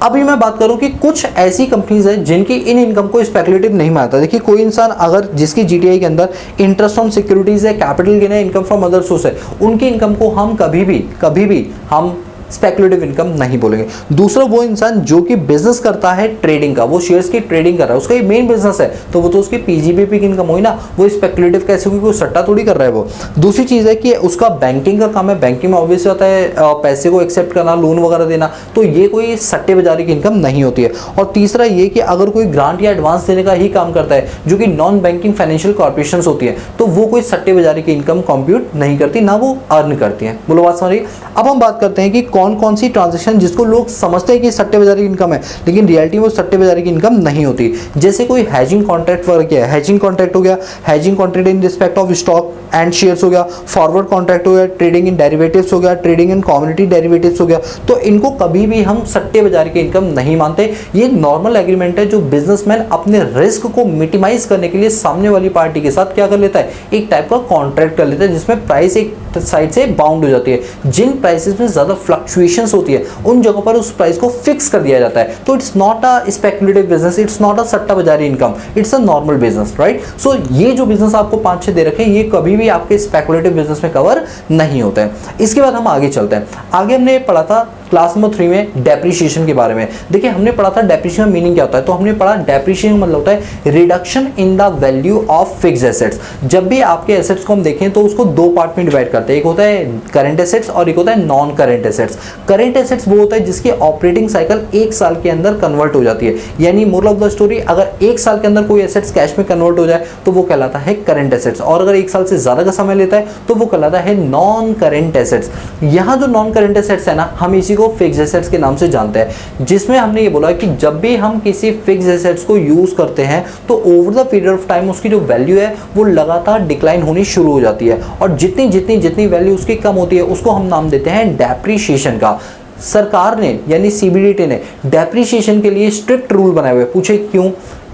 अभी मैं बात करूं कि कुछ ऐसी कंपनीज हैं जिनकी इन इनकम को स्पेकुलेटिव नहीं मानता। देखिए कोई इंसान अगर जिसकी जीटीआई के अंदर इंटरेस्ट ऑन सिक्योरिटीज है, कैपिटल गेन है, इनकम फ्रॉम अदर सोर्स है, उनकी इनकम को हम कभी भी हम स्पेकुलेटिव इनकम नहीं बोलेंगे। दूसरा वो इंसान जो कि बिजनेस करता है ट्रेडिंग का, वो शेयर्स की ट्रेडिंग कर रहा है, उसका ये मेन बिजनेस है, तो वो तो उसकी पीजीबीपी की इनकम हुई ना, वो स्पेकुलेटिव कैसे, क्योंकि वो सट्टा थोड़ी कर रहा है वो। दूसरी चीज़ है कि उसका बैंकिंग का काम है, बैंकिंग में ऑब्वियसली होता है पैसे को एक्सेप्ट करना, लोन वगैरह देना, तो ये कोई सट्टे बाजारी की इनकम नहीं होती है। और तीसरा ये कि अगर कोई ग्रांट या एडवांस देने का ही काम करता है जो कि नॉन बैंकिंग फाइनेंशियल कॉर्पोरेशन होती है, तो वो कोई सट्टे बाजारी की इनकम कंप्यूट नहीं करती, ना वो अर्न करती है। बोलो बात समझिए। अब हम बात करते हैं कि कौन कौन सी ट्रांजेक्शन जिसको लोग समझते हैं कि सट्टे बाजारी की इनकम है, लेकिन रियलिटी में वो सट्टे बाजारी की इनकम नहीं होती। जैसे कोई हैजिंग कॉन्ट्रैक्ट वगैरह क्या है, हैजिंग कॉन्ट्रैक्ट हो गया, hedging contract in respect of stock and shares हो गया, फॉरवर्ड कॉन्ट्रैक्ट हो गया, ट्रेडिंग इन डेरिवेटिव्स हो गया, ट्रेडिंग इन कमोडिटी डेरिवेटिव्स हो गया। तो इनको कभी भी हम सट्टे बाजारी की इनकम नहीं मानते। ये नॉर्मल एग्रीमेंट है जो बिजनेसमैन अपने रिस्क को मिनिमाइज करने के लिए सामने वाली पार्टी के साथ क्या कर लेता है, एक टाइप का कॉन्ट्रैक्ट कर लेता है जिसमें प्राइस एक साइड से बाउंड हो जाती है। जिन प्राइसेस में ज्यादा फ्लक्चुएशंस होती है उन जगहों पर उस प्राइस को फिक्स कर दिया जाता है। तो it's not a speculative business, it's not a सट्टा बाजारी income, it's a normal business, right. So ये जो बिजनेस आपको 5-6 दे रखे हैं ये कभी भी आपके स्पेकुलेटिव बिजनेस में कवर नहीं होता है। इसके बाद हम आगे चलते हैं। आगे हमने पढ़ा था क्लास नंबर 3 में डेप्रिसिएशन के बारे में। देखिए हमने पढ़ा था डेप्रिसिएशन मीनिंग क्या होता है, तो हमने पढ़ा डेप्रिसिएशन मतलब होता है reduction in the value of fixed assets. जब भी आपके एसेट्स को हम देखें तो उसको दो पार्ट में डिवाइड करते हैं, एक होता है करंट एसेट्स और एक होता है non current assets. Current assets वो होता है जिसकी ऑपरेटिंग साइकिल 1 साल के अंदर कन्वर्ट हो जाती है, यानी मोरल ऑफ द स्टोरी अगर 1 साल के अंदर कोई एसेट्स कैश में कन्वर्ट हो जाए तो वो कहलाता है करंट एसेट्स, और अगर 1 साल से ज्यादा का समय लेता है तो वो कहलाता है नॉन करंट एसेट्स। यहाँ जो नॉन करंट एसेट्स है ना, हम इसी को फिक्स्ड एसेट्स के नाम से जानते हैं, जिसमें हमने ये बोला कि जब भी हम किसी फिक्स्ड एसेट्स को यूज करते हैं तो over the period of time उसकी जो वैल्यू है वो लगातार डिक्लाइन होनी शुरू हो जाती है, और जितनी जितनी जितनी वैल्यू उसकी कम होती है उसको हम नाम देते हैं डेप्रिसिएशन का। सरकार ने यानी सीबीडीटी ने डेप्रिसिएशन के लिए स्ट्रिक्ट रूल बनाए हुए। पूछे क्यों?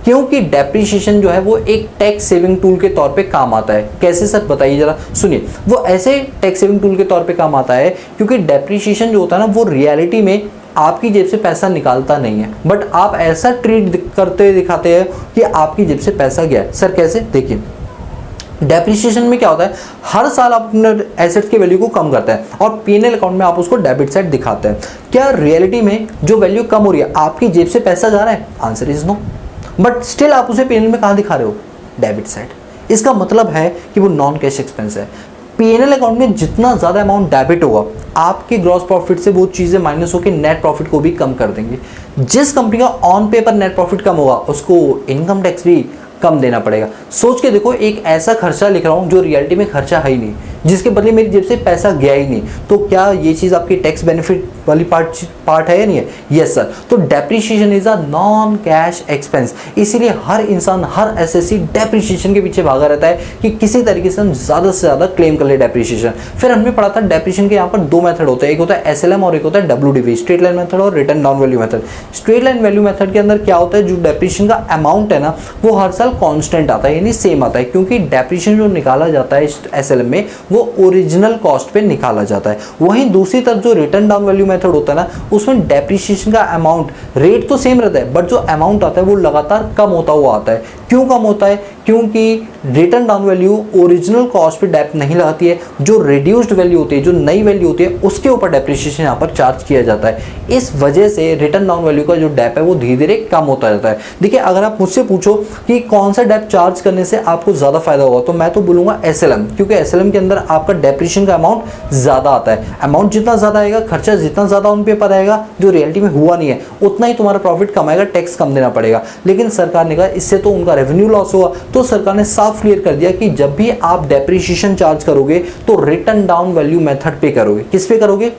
क्योंकि डेप्रिसिएशन जो है वो एक टैक्स सेविंग टूल के तौर पे काम आता है। कैसे सर बताइए जरा, सुनिए। वो ऐसे टैक्स सेविंग टूल के तौर पे काम आता है क्योंकि डेप्रिसिएशन जो होता है ना वो रियलिटी में आपकी जेब से पैसा निकालता नहीं है, बट आप ऐसा ट्रीट करते दिखाते हैं कि आपकी जेब से पैसा गया। सर कैसे? देखिए डेप्रिसिएशन में क्या होता है, हर साल आप अपने एसेट्स की वैल्यू को कम करते हैं और पीएनएल अकाउंट में आप उसको डेबिट साइड दिखाते हैं। क्या रियलिटी में जो वैल्यू कम हो रही है आपकी जेब से पैसा जा रहा है? Answer is no, but still आप उसे पीएनएल में कहाँ दिखा रहे हो? Debit side. इसका मतलब है कि वो नॉन कैश एक्सपेंस है। पीएनएल अकाउंट में जितना ज़्यादा अमाउंट डेबिट होगा आपके ग्रॉस प्रॉफिट से वो चीज़ें माइनस होकर नेट प्रॉफिट को भी कम कर देंगे। जिस कंपनी का ऑन पेपर नेट प्रॉफिट कम होगा उसको इनकम टैक्स भी कम देना पड़ेगा। सोच के देखो, एक ऐसा खर्चा लिख रहा हूँ जो रियलिटी में खर्चा है ही नहीं, जिसके बदले मेरी जेब से पैसा गया ही नहीं, तो क्या ये चीज़ आपकी टैक्स बेनिफिट वाली पार्ट है या नहीं है? Yes sir. तो depreciation is a non cash expense, इसीलिए हर इंसान, हर एसएससी डेप्रिसिएशन के पीछे भागा रहता है कि किसी तरीके से हम ज़्यादा से ज़्यादा क्लेम कर ले डेप्रिसिएशन। फिर हमने पढ़ा था डेप्रिसिएशन के यहाँ पर 2 मेथड होते हैं, एक होता है एसएलएम और एक होता है डब्ल्यूडीवी, स्ट्रेट लाइन मेथड और return down value method. Straight line value method के अंदर क्या होता है, जो डेप्रिसिएशन का अमाउंट है ना वो हर साल कॉन्स्टेंट आता है, यानी सेम आता है, क्योंकि डेप्रिसिएशन जो निकाला जाता है एसएलएम में वो ओरिजिनल कॉस्ट पे निकाला जाता है। वहीं दूसरी तरफ जो रिटर्न डाउन वैल्यू मेथड होता है ना उसमें डेप्रिसिएशन का अमाउंट रेट तो सेम रहता है, बट जो अमाउंट आता है वो लगातार कम होता हुआ आता है। क्यों कम होता है? क्योंकि return down value original cost पे डेप नहीं लगाती है, जो रिड्यूस्ड वैल्यू होती है, जो नई वैल्यू होती है उसके ऊपर डेप्रिसिएशन यहाँ पर चार्ज किया जाता है। इस वजह से रिटर्न डाउन वैल्यू का जो डेप है वो धीरे धीरे कम होता जाता है। देखिए अगर आप मुझसे पूछो कि कौन सा डेप चार्ज करने से आपको ज़्यादा फायदा होगा, तो मैं तो बोलूँगा एसएलएम, क्योंकि एसएलएम के अंदर आपका डेप्रिसिएशन का अमाउंट ज़्यादा आता है। अमाउंट जितना ज़्यादा आएगा, खर्चा जितना ज़्यादा उन पेपर आएगा जो रियलिटी में हुआ नहीं है, उतना ही तुम्हारा प्रॉफिट कम आएगा, टैक्स कम देना पड़ेगा। लेकिन सरकार ने कहा इससे तो उनका रेवेन्यू लॉस होगा, तो सरकार ने साफ क्लियर कर दिया कि जब भी आप डेप्रिसिएशन चार्ज करोगे तो रिटर्न डाउन वैल्यू मेथड पे करोगे। किस पे करोगे?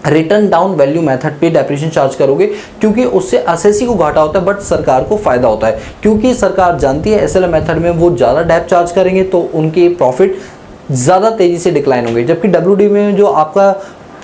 रिटर्न डाउन वैल्यू मेथड पे डेप्रिसिएशन चार्ज करोगे, क्योंकि उससे असेसी को घाटा होता है बट सरकार को फायदा होता है, क्योंकि सरकार जानती है एसएलएम मेथड में वो ज़्यादा डेप चार्ज करेंगे तो उनके प्रॉफिट ज़्यादा तेज़ी से डिक्लाइन होंगे, जबकि डब्ल्यूडी में जो आपका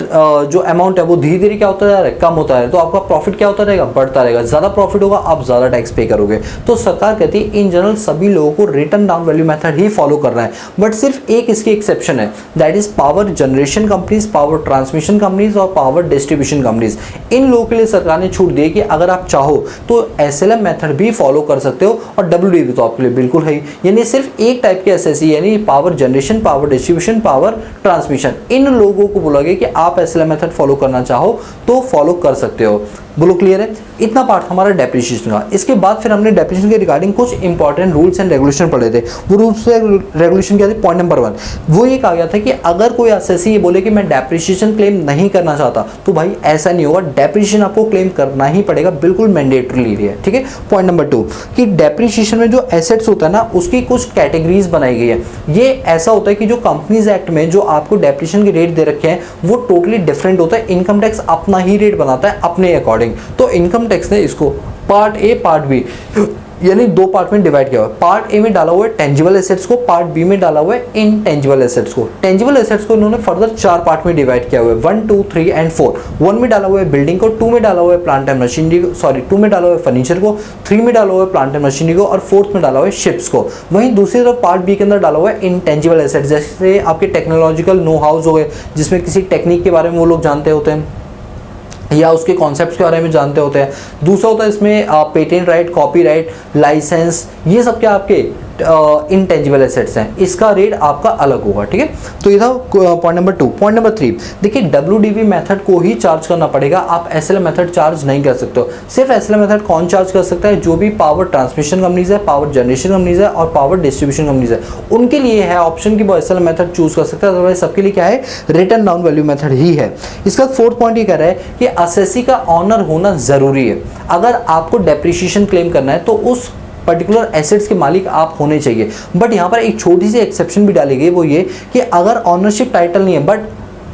जो अमाउंट है वो धीरे धीरे क्या होता है, कम होता है, तो आपका प्रॉफिट क्या होता रहेगा, बढ़ता रहेगा, ज़्यादा प्रॉफिट होगा, आप ज़्यादा टैक्स पे करोगे। तो सरकार कहती है इन जनरल सभी लोगों को रिटर्न डाउन वैल्यू मेथड ही फॉलो करना है, बट सिर्फ एक इसकी एक्सेप्शन है, that is power generation companies, power transmission companies और पावर डिस्ट्रीब्यूशन कंपनीज। इन लोगों के लिए सरकार ने छूट दी है कि अगर आप चाहो तो एसएलएम मेथड भी फॉलो कर सकते हो, और डब्ल्यूडी तो आपके लिए बिल्कुल है, यानी सिर्फ एक टाइप के एसएससी यानी power generation, power distribution, power transmission, इन लोगों को बोला गया कि आप एसएलएम मेथड फॉलो करना चाहो तो फॉलो कर सकते हो। बोलो क्लियर है? इतना पार्ट हमारा डेप्रिसिएशन का। इसके बाद फिर हमने डेप्रिसिएशन के रिगार्डिंग कुछ इंपॉर्टेंट रूल्स एंड रेगुलेशन पढ़े थे। वो रूल्स एंड रेगुलेशन क्या थे? पॉइंट नंबर 1 वो ये कहा गया था कि अगर कोई एसएससी ये बोले कि मैं डेप्रिसिएशन क्लेम नहीं करना चाहता तो भाई ऐसा नहीं होगा, डेप्रिसिएशन आपको क्लेम करना ही पड़ेगा, बिल्कुल मैंडेटरी है। ठीक है। पॉइंट नंबर 2 कि डेप्रिसिएशन में जो एसेट्स होता है ना उसकी कुछ कैटेगरीज बनाई गई है। ये ऐसा होता है कि जो कंपनीज एक्ट में जो आपको डेप्रिसिएशन के रेट दे रखे हैं वो टोटली डिफरेंट होता है। इनकम टैक्स अपना ही रेट बनाता है अपने अकॉर्डिंग। तो इनकम टैक्स ने इसको पार्ट ए पार्ट बी यानी दो पार्ट में डिवाइड किया हुआ है। पार्ट ए में डाला हुआ है टेंजिबल एसेट्स को, पार्ट बी में डाला हुआ है इनटेंजिबल एसेट्स को। टेंजिबल एसेट्स को इन्होंने फर्दर 4 पार्ट में डिवाइड किया हुआ है, 1, 2, 3 एंड 4। 1 में डाला हुआ है बिल्डिंग को, 2 में डाला हुआ है प्लांट एंड मशीनरी को, 2 में डाला हुआ है फर्नीचर को, 3 में डाला हुआ है प्लांट एंड मशीनरी को और 4th में डाला हुआ है शिप्स को। वहीं दूसरी तरफ पार्ट बी के अंदर डाला हुआ है इनटेंजिबल एसेट्स, जैसे आपके टेक्नोलॉजिकल नो हाउस हो गए जिसमें किसी टेक्निक के बारे में वो लोग जानते होते हैं या उसके कॉन्सेप्ट्स के बारे में जानते होते हैं। दूसरा होता है इसमें पेटेंट राइट, कॉपीराइट, लाइसेंस, ये सब क्या आपके इनटेंजिबल एसेट्स हैं, इसका रेट आपका अलग होगा। ठीक है। तो ये था पॉइंट नंबर 2। पॉइंट नंबर 3 देखिए डब्ल्यूडीवी मेथड को ही चार्ज करना पड़ेगा, आप एसएलएम मेथड चार्ज नहीं कर सकते हो। सिर्फ एसएलएम मेथड कौन चार्ज कर सकता है? जो भी पावर ट्रांसमिशन कंपनीज है, पावर जनरेशन कंपनीज है और पावर डिस्ट्रीब्यूशन कंपनीज है, उनके लिए है ऑप्शन कि वो एसएलएम मेथड चूज कर सकते हैं, अदरवाइज सबके लिए क्या है, रिटर्न डाउन वैल्यू मेथड ही है। इसका 4th पॉइंट ये कह रहा है कि एसएससी का ऑनर होना जरूरी है। अगर आपको डेप्रिसिएशन क्लेम करना है तो उस पर्टिकुलर एसेट्स के मालिक आप होने चाहिए। बट यहाँ पर एक छोटी सी एक्सेप्शन भी डाली गई, वो ये कि अगर ऑनरशिप टाइटल नहीं है बट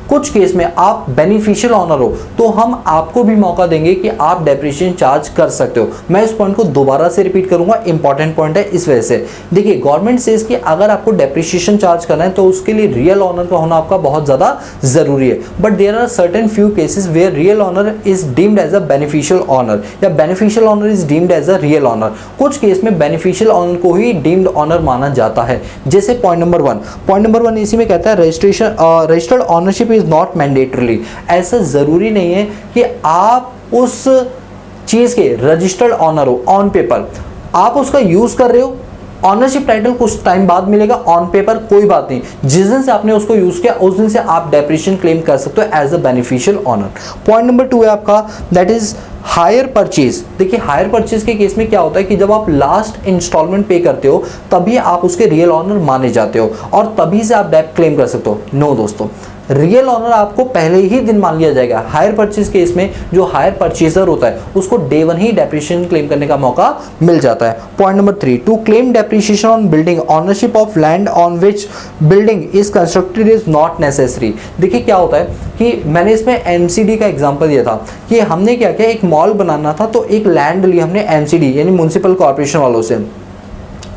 कुछ केस में आप बेनिफिशियल ऑनर हो तो हम आपको भी मौका देंगे कि आप डेप्रिसिएशन चार्ज कर सकते हो। मैं इस पॉइंट को दोबारा से रिपीट करूंगा, इंपॉर्टेंट पॉइंट है इस वजह से। देखिए गवर्नमेंट सेज कि अगर आपको डेप्रिसिएशन चार्ज करना है तो उसके लिए रियल ऑनर का होना आपका बहुत ज़्यादा जरूरी है। But there are certain few cases where real owner is deemed as a beneficial owner या beneficial owner is deemed as a real owner. कुछ केस में बेनिफिशियल ऑनर को ही डीम्ड ऑनर माना जाता है, जैसे पॉइंट नंबर 1। पॉइंट नंबर 1 इसी में कहता है registered ownership is not mandatory. ऐसा जरूरी नहीं है कि आप उस चीज के रजिस्टर्ड ऑनर हो ऑन पेपर, आप उसका यूज कर रहे हो, ऑनरशिप टाइटल कुछ टाइम बाद मिलेगा ऑन पेपर, कोई बात नहीं, जिस दिन से आपने उसको यूज किया उस दिन से आप डेप्रिसिएशन क्लेम कर सकते हो as a beneficial owner. Point number 2 है आपका दैट इज हायर परचेज। देखिए हायर परचेज के केस में क्या होता है कि जब आप लास्ट इंस्टॉलमेंट पे करते हो तभी आप उसके रियल ऑनर माने जाते हो और तभी से आप डेप्ट क्लेम कर सकते हो। नो दोस्तों, रियल ऑनर आपको पहले ही दिन मान लिया जाएगा। हायर परचेज केस में जो हायर परचेजर होता है उसको डे 1 ही डेप्रिसिएशन क्लेम करने का मौका मिल जाता है। Point number 3 to claim depreciation on building ownership of land on which building is constructed is not necessary. देखिए क्या होता है कि मैंने इसमें एमसीडी का एग्जांपल दिया था कि हमने क्या किया, एक मॉल बनाना था तो एक लैंड ली हमने एमसीडी यानी म्युनिसिपल कॉर्पोरेशन वालों से,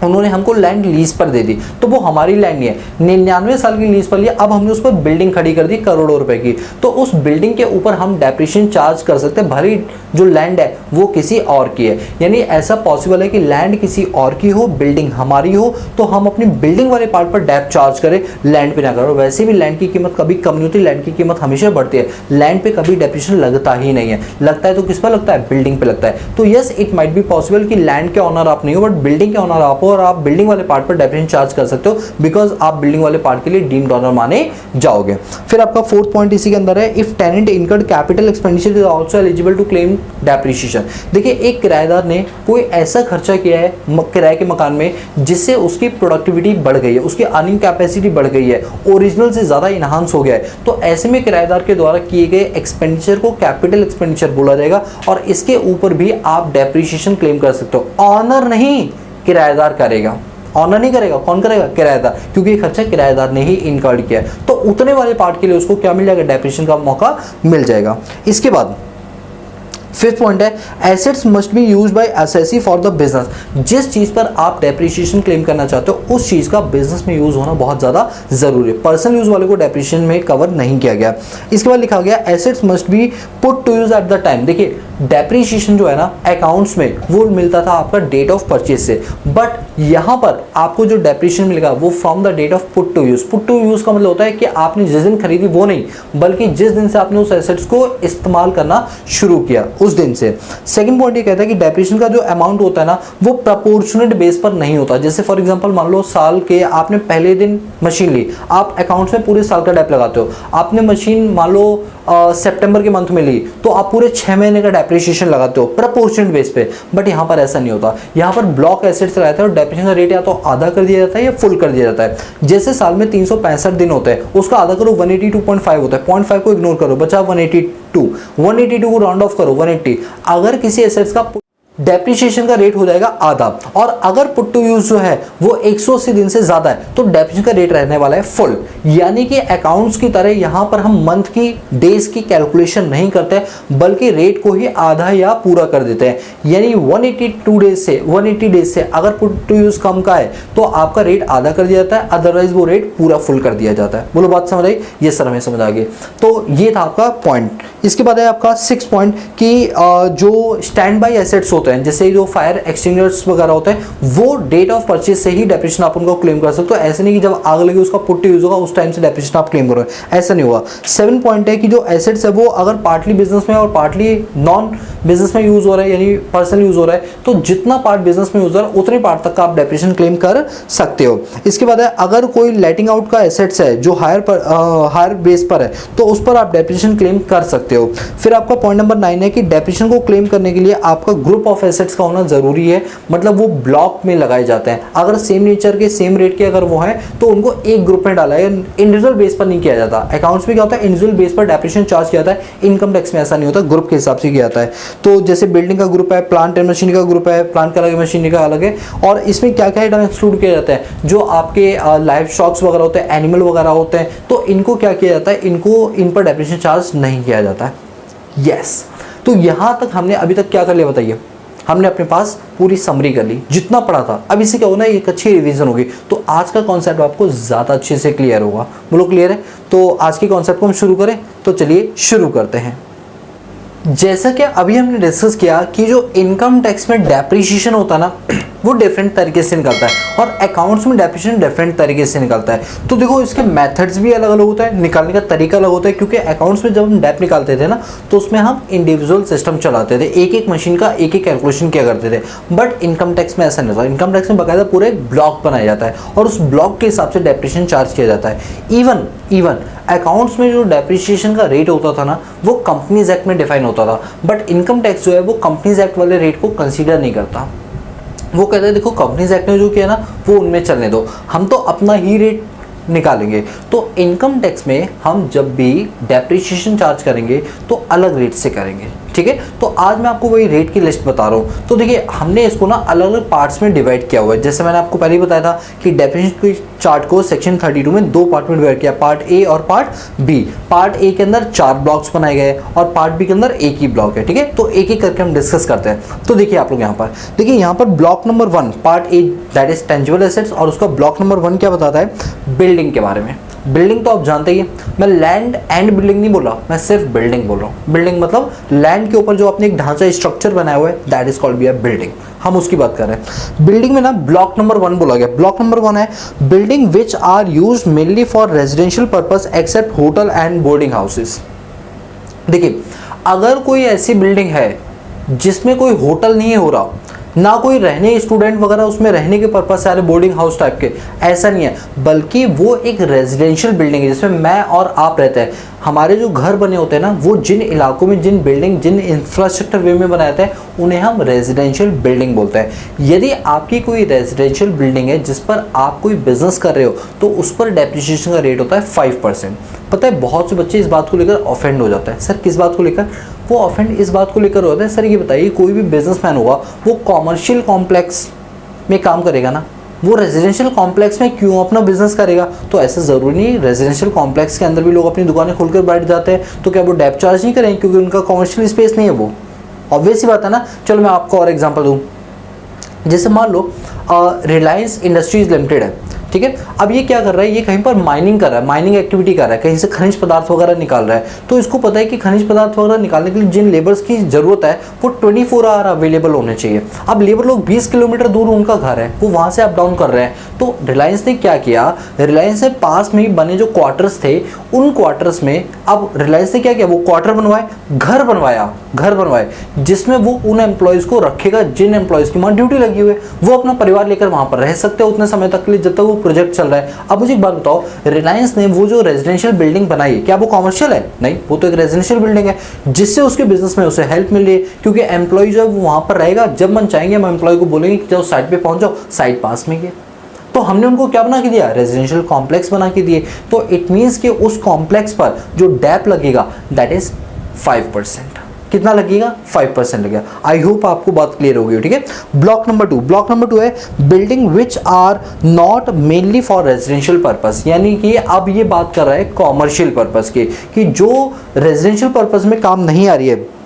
उन्होंने हमको लैंड लीज पर दे दी, तो वो हमारी लैंड नहीं है, 99 साल की लीज पर लिया, अब हमने उस पर बिल्डिंग खड़ी कर दी करोड़ों रुपए की, तो उस बिल्डिंग के ऊपर हम डेप्रिसिएशन चार्ज कर सकते हैं, भले जो लैंड है वो किसी और की है। यानी ऐसा पॉसिबल है कि लैंड किसी और की हो, बिल्डिंग हमारी हो, तो हम अपनी बिल्डिंग वाले पार्ट पर डेप चार्ज करें, लैंड पे ना करो। वैसे भी लैंड की कीमत कभी कम नहीं होती, लैंड की कीमत हमेशा बढ़ती है, लैंड पे कभी डेप्रिसिएशन लगता ही नहीं है, लगता है तो किस पर लगता है, बिल्डिंग पे लगता है। तो yes it might be possible कि लैंड के ऑनर आप नहीं हो बट बिल्डिंग के ऑनर आप हो और आप बिल्डिंग वाले पार्ट पर डेप्रिसिएशन चार्ज कर सकते हो बिकॉज आप बिल्डिंग वाले पार्ट के लिए डीम्ड ऑनर माने जाओगे। फिर आपका 4th पॉइंट इसी के अंदर है, if tenant incurred capital expenditure is also eligible to claim depreciation. देखिए एक किराएदार ने कोई ऐसा खर्चा किया है किराए के मकान में जिससे उसकी प्रोडक्टिविटी बढ़ गई है, उसकी अर्निंग कैपेसिटी बढ़ गई है, ओरिजिनल से ज्यादा इनहांस हो गया है, तो ऐसे में किराएदार के द्वारा किए गए एक्सपेंडिचर को कैपिटल एक्सपेंडिचर बोला जाएगा और इसके ऊपर भी आप डेप्रिसिएशन क्लेम कर सकते हो। ऑनर नहीं, किराएदार करेगा। ऑनर नहीं करेगा, कौन करेगा? किराएदार, क्योंकि ये खर्चा किराएदार ने ही इनकर्ड किया है। तो उतने वाले पार्ट के लिए उसको क्या मिल जाएगा? डेप्रिसिएशन का मौका मिल जाएगा। इसके बाद फिफ्थ पॉइंट है assets must be used by SSC for the business. जिस चीज पर आप डेप्रिसिएशन क्लेम करना चाहते हो उस चीज का बिजनेस में यूज होना बहुत ज्यादा जरूरी है। पर्सनल यूज वाले को डेप्रिसिएशन में कवर नहीं किया गया। इसके बाद लिखा गया assets must be put to use at the time. देखिए डेप्रिसिएशन जो है ना अकाउंट्स में वो मिलता था आपका डेट ऑफ परचेज से, बट यहाँ पर आपको जो डेप्रिसिएशन मिलेगा वो from the date of put to use. Put to use का मतलब होता है कि आपने जिस दिन खरीदी वो नहीं, बल्कि जिस दिन से आपने उस एसेट्स को इस्तेमाल करना शुरू किया उस दिन से। सेकंड पॉइंट ये कहता है कि डेप्रिसिएशन का जो अमाउंट होता है ना वो प्रपोर्शनेट बेस पर नहीं होता। जैसे फॉर एग्जांपल मान लो साल के आपने पहले दिन मशीन ली, आप अकाउंट्स में पूरे साल का डेप लगाते हो। आपने मशीन मान लो सितंबर के मंथ में ली तो आप पूरे 6 महीने का डेप्रिसिएशन लगाते हो प्रपोर्शनेट बेस पे, बट यहाँ पर ऐसा नहीं होता। यहाँ पर ब्लॉक एसेट्स रहता है और डेप्रिसिएशन का रेट या तो आधा कर दिया जाता है या फुल कर दिया जाता है। जैसे साल में 365 दिन होते हैं, उसका आधा करो 182.5 होता है, 0.5 को इग्नोर करो, बचा 182 को राउंड ऑफ करो 180। अगर किसी एसेट्स का डेप्रिसिएशन का रेट हो जाएगा आधा, और अगर पुट टू यूज जो है वो 180 दिन से ज्यादा है तो डेप्रिसिएशन का रेट रहने वाला है फुल। यानी कि अकाउंट्स की तरह यहां पर हम मंथ की डेज की कैलकुलेशन नहीं करते, बल्कि रेट को ही आधा या पूरा कर देते हैं। यानी 180 डेज से अगर पुट टू यूज कम का है तो आपका रेट आधा कर दिया जाता है, अदरवाइज वो रेट पूरा फुल कर दिया जाता है। बोलो बात समझ आई? ये सर हमें समझ आ गई। तो ये था आपका पॉइंट। इसके बाद है आपका 6 पॉइंट कि जो स्टैंड बाई एसेट्स होते हैं, जैसे जो फायर एक्सटिंग्विशर्स वगैरह होते हैं, वो डेट ऑफ परचेज से ही डेप्रिसिएशन आप उनको क्लेम कर सकते हो। ऐसे नहीं कि जब आग लगे उसका पुट टू यूज होगा उस टाइम से डेप्रिसिएशन आप क्लेम करोगे, ऐसा नहीं होगा। 7 पॉइंट है कि जो एसेट्स है वो अगर पार्टली बिजनेस में और पार्टली नॉन बिजनेस में यूज हो रहा है, यानी पर्सनल यूज हो रहा है, तो जितना पार्ट बिजनेस में यूज हो रहा है उतने पार्ट तक का आप डेप्रिसिएशन क्लेम कर सकते हो। इसके बाद है अगर कोई लेटिंग आउट का एसेट्स है जो हायर बेस पर है तो उस पर आप डेप्रिसिएशन क्लेम कर सकते हो। फिर आपका पॉइंट नंबर 9 है कि डेप्रिसिएशन को क्लेम करने के लिए आपका ग्रुप ऑफ एसेट्स का होना जरूरी है, मतलब वो ब्लॉक में लगाए जाते हैं। अगर सेम नेचर के सेम रेट के अगर वो है तो उनको एक ग्रुप में डाला है, इंडिविजुअल बेस पर नहीं किया जाता। अकाउंट्स में क्या होता है, इंडिविजुअल बेस पर डेप्रिसिएशन चार्ज किया जाता है, इनकम टैक्स में ऐसा नहीं होता, ग्रुप के हिसाब से किया जाता है। तो जैसे बिल्डिंग का ग्रुप है, प्लांट एंड मशीनरी का ग्रुप है, प्लांट का अलग है, मशीनरी का अलग है, और इसमें क्या क्या आइटम एक्सक्लूड किया जाता है, जो आपके लाइफ स्टॉक्स वगैरह होते हैं, एनिमल वगैरह होते हैं, तो इनको क्या किया जाता है, इनको इन पर डेप्रिसिएशन चार्ज नहीं किया जाता है। यस, तो यहां तक हमने अभी तक क्या कर लिया बताइए, हमने अपने पास पूरी समरी कर ली, जितना पढ़ा था। अब इससे क्या होना है, एक अच्छी रिवीजन होगी, तो आज का कॉन्सेप्ट आपको ज़्यादा अच्छे से क्लियर होगा। बोलो क्लियर है? तो आज के कॉन्सेप्ट को हम शुरू करें, तो चलिए शुरू करते हैं। जैसा कि अभी हमने डिस्कस किया कि जो इनकम टैक्स में डेप्रिसिएशन होता है ना वो डिफरेंट तरीके से निकलता है, और अकाउंट्स में डेप्रिसिएशन डिफरेंट तरीके से निकलता है। तो देखो इसके मेथड्स भी अलग अलग होता है, निकालने का तरीका अलग होता है, क्योंकि अकाउंट्स में जब हम डेप निकालते थे ना तो उसमें हम इंडिविजुअल सिस्टम चलाते थे, एक एक मशीन का एक एक कैलकुलेशन किया करते थे। बट इनकम टैक्स में ऐसा नहीं होता। इनकम टैक्स में बाकायदा पूरे ब्लॉक बनाया जाता है और उस ब्लॉक के हिसाब से डेप्रिसिएशन चार्ज किया जाता है। इवन अकाउंट्स में जो डेप्रिसिएशन का रेट होता था ना वो कंपनीज एक्ट में डिफाइन होता था, बट इनकम टैक्स जो है वो कंपनीज एक्ट वाले रेट को कंसीडर नहीं करता। वो कहते हैं देखो कंपनीज एक्ट ने जो किया ना वो उनमें चलने दो, हम तो अपना ही रेट निकालेंगे। तो इनकम टैक्स में हम जब भी डेप्रिसिएशन चार्ज करेंगे तो अलग रेट से करेंगे, ठीक है। तो आज मैं आपको वही रेट की लिस्ट बता रहा हूँ। तो देखिए हमने इसको ना अलग अलग पार्ट्स में डिवाइड किया हुआ है। जैसे मैंने आपको पहले ही बताया था कि डेप्रिसिएशन की चार्ट को सेक्शन 32 में 2 पार्ट में डिवाइड किया, पार्ट ए और पार्ट बी। पार्ट ए के अंदर 4 ब्लॉक्स बनाए गए और पार्ट बी के अंदर एक ही ब्लॉक है, ठीक है। तो एक एक करके हम डिस्कस करते हैं। तो देखिए आप लोग यहाँ पर देखिए, यहाँ पर block number 1 part A that is tangible assets, और उसका ब्लॉक नंबर 1 क्या बताता है, बिल्डिंग के बारे में। बिल्डिंग तो आप जानते ही हैं, मैं लैंड एंड बिल्डिंग नहीं बोल रहा, मैं सिर्फ बिल्डिंग बोल रहा हूँ। बिल्डिंग मतलब लैंड के ऊपर जो आपने एक ढांचा स्ट्रक्चर बनाया हुआ है that is called be a building, हम उसकी बात कर रहे हैं। बिल्डिंग में ना ब्लॉक नंबर 1 बोला गया। ब्लॉक नंबर 1 है building which are used mainly for residential purpose except hotel and boarding houses. देखिए अगर कोई ऐसी बिल्डिंग है जिसमें कोई होटल नहीं हो रहा, ना कोई रहने स्टूडेंट वगैरह उसमें रहने के पर्पज से सारे बोर्डिंग हाउस टाइप के, ऐसा नहीं है, बल्कि वो एक रेजिडेंशियल बिल्डिंग है जिसमें मैं और आप रहते हैं। हमारे जो घर बने होते हैं ना वो जिन इलाकों में जिन बिल्डिंग जिन इंफ्रास्ट्रक्चर वे में बनाए जाते हैं उन्हें हम रेजिडेंशियल बिल्डिंग बोलते हैं। यदि आपकी कोई रेजिडेंशियल बिल्डिंग है जिस पर आप कोई बिजनेस कर रहे हो तो उस पर डेप्रिसिएशन का रेट होता है 5%। पता है बहुत से बच्चे इस बात को लेकर ऑफेंड हो जाता है। सर किस बात को लेकर? वो ऑफेंड इस बात को लेकर होता है, सर ये बताइए कोई भी बिजनेसमैन होगा वो कॉमर्शियल कॉम्प्लेक्स में काम करेगा ना, वो रेजिडेंशियल कॉम्प्लेक्स में क्यों अपना बिजनेस करेगा? तो ऐसा ज़रूरी नहीं, रेजिडेंशियल कॉम्प्लेक्स के अंदर भी लोग अपनी दुकानें खोलकर बैठ जाते हैं, तो क्या वो डेप्थ चार्ज नहीं करेंगे क्योंकि उनका कॉमर्शियल स्पेस नहीं है? वो ऑब्वियस ही बात है ना। चलो मैं आपको और एग्जांपल दूं, जैसे मान लो रिलायंस इंडस्ट्रीज लिमिटेड है, ठीक है। अब ये क्या कर रहा है, ये कहीं पर माइनिंग कर रहा है, माइनिंग एक्टिविटी कर रहा है, कहीं से खनिज पदार्थ वगैरह निकाल रहा है। तो इसको पता है कि खनिज पदार्थ वगैरह निकालने के लिए जिन लेबर्स की ज़रूरत है वो 24 आवर अवेलेबल होने चाहिए। अब लेबर लोग 20 किलोमीटर दूर उनका घर है, वो वहाँ से अप डाउन कर रहे हैं। तो रिलायंस ने क्या किया, रिलायंस ने पास में ही बने जो क्वार्टर्स थे, उन क्वार्टर्स में अब रिलायंस ने क्या किया, वो क्वार्टर बनवाए, घर बनवाए जिसमें वो उन एम्प्लॉयज़ को रखेगा जिन एम्प्लॉयज़ की वहाँ ड्यूटी लगी हुई है। वो अपना परिवार लेकर वहाँ पर रह सकते हैं उतने समय तक के लिए जब तक वो प्रोजेक्ट चल रहा है। अब मुझे एक बात बताओ, रिलायंस ने वो जो रेजिडेंशियल बिल्डिंग बनाई, क्या वो कॉमर्शियल है? नहीं, वो तो एक रेजिडेंशियल बिल्डिंग है जिससे उसके बिजनेस में उसे हेल्प मिल रही है, क्योंकि एम्प्लॉय जो है वो वहाँ पर रहेगा। जब मन चाहेंगे हम एम्प्लॉय को बोलेंगे कि जाओ साइट पे पहुँच जाओ, साइट पास में ही है। तो हमने उनको क्या बना के दिया, रेजिडेंशियल कॉम्प्लेक्स बना के दिए। तो इट मीन्स कि उस कॉम्प्लेक्स पर जो डेप लगेगा दैट इज 5%। कितना लगेगा? 5% लगेगा। आई होप आपको बात क्लियर हो गई, ठीक है। ब्लॉक नंबर टू है building which are not mainly for residential purpose, यानी कि अब ये बात कर रहा है कॉमर्शियल पर्पस की, कि जो रेजिडेंशियल पर्पस में काम नहीं आ रही है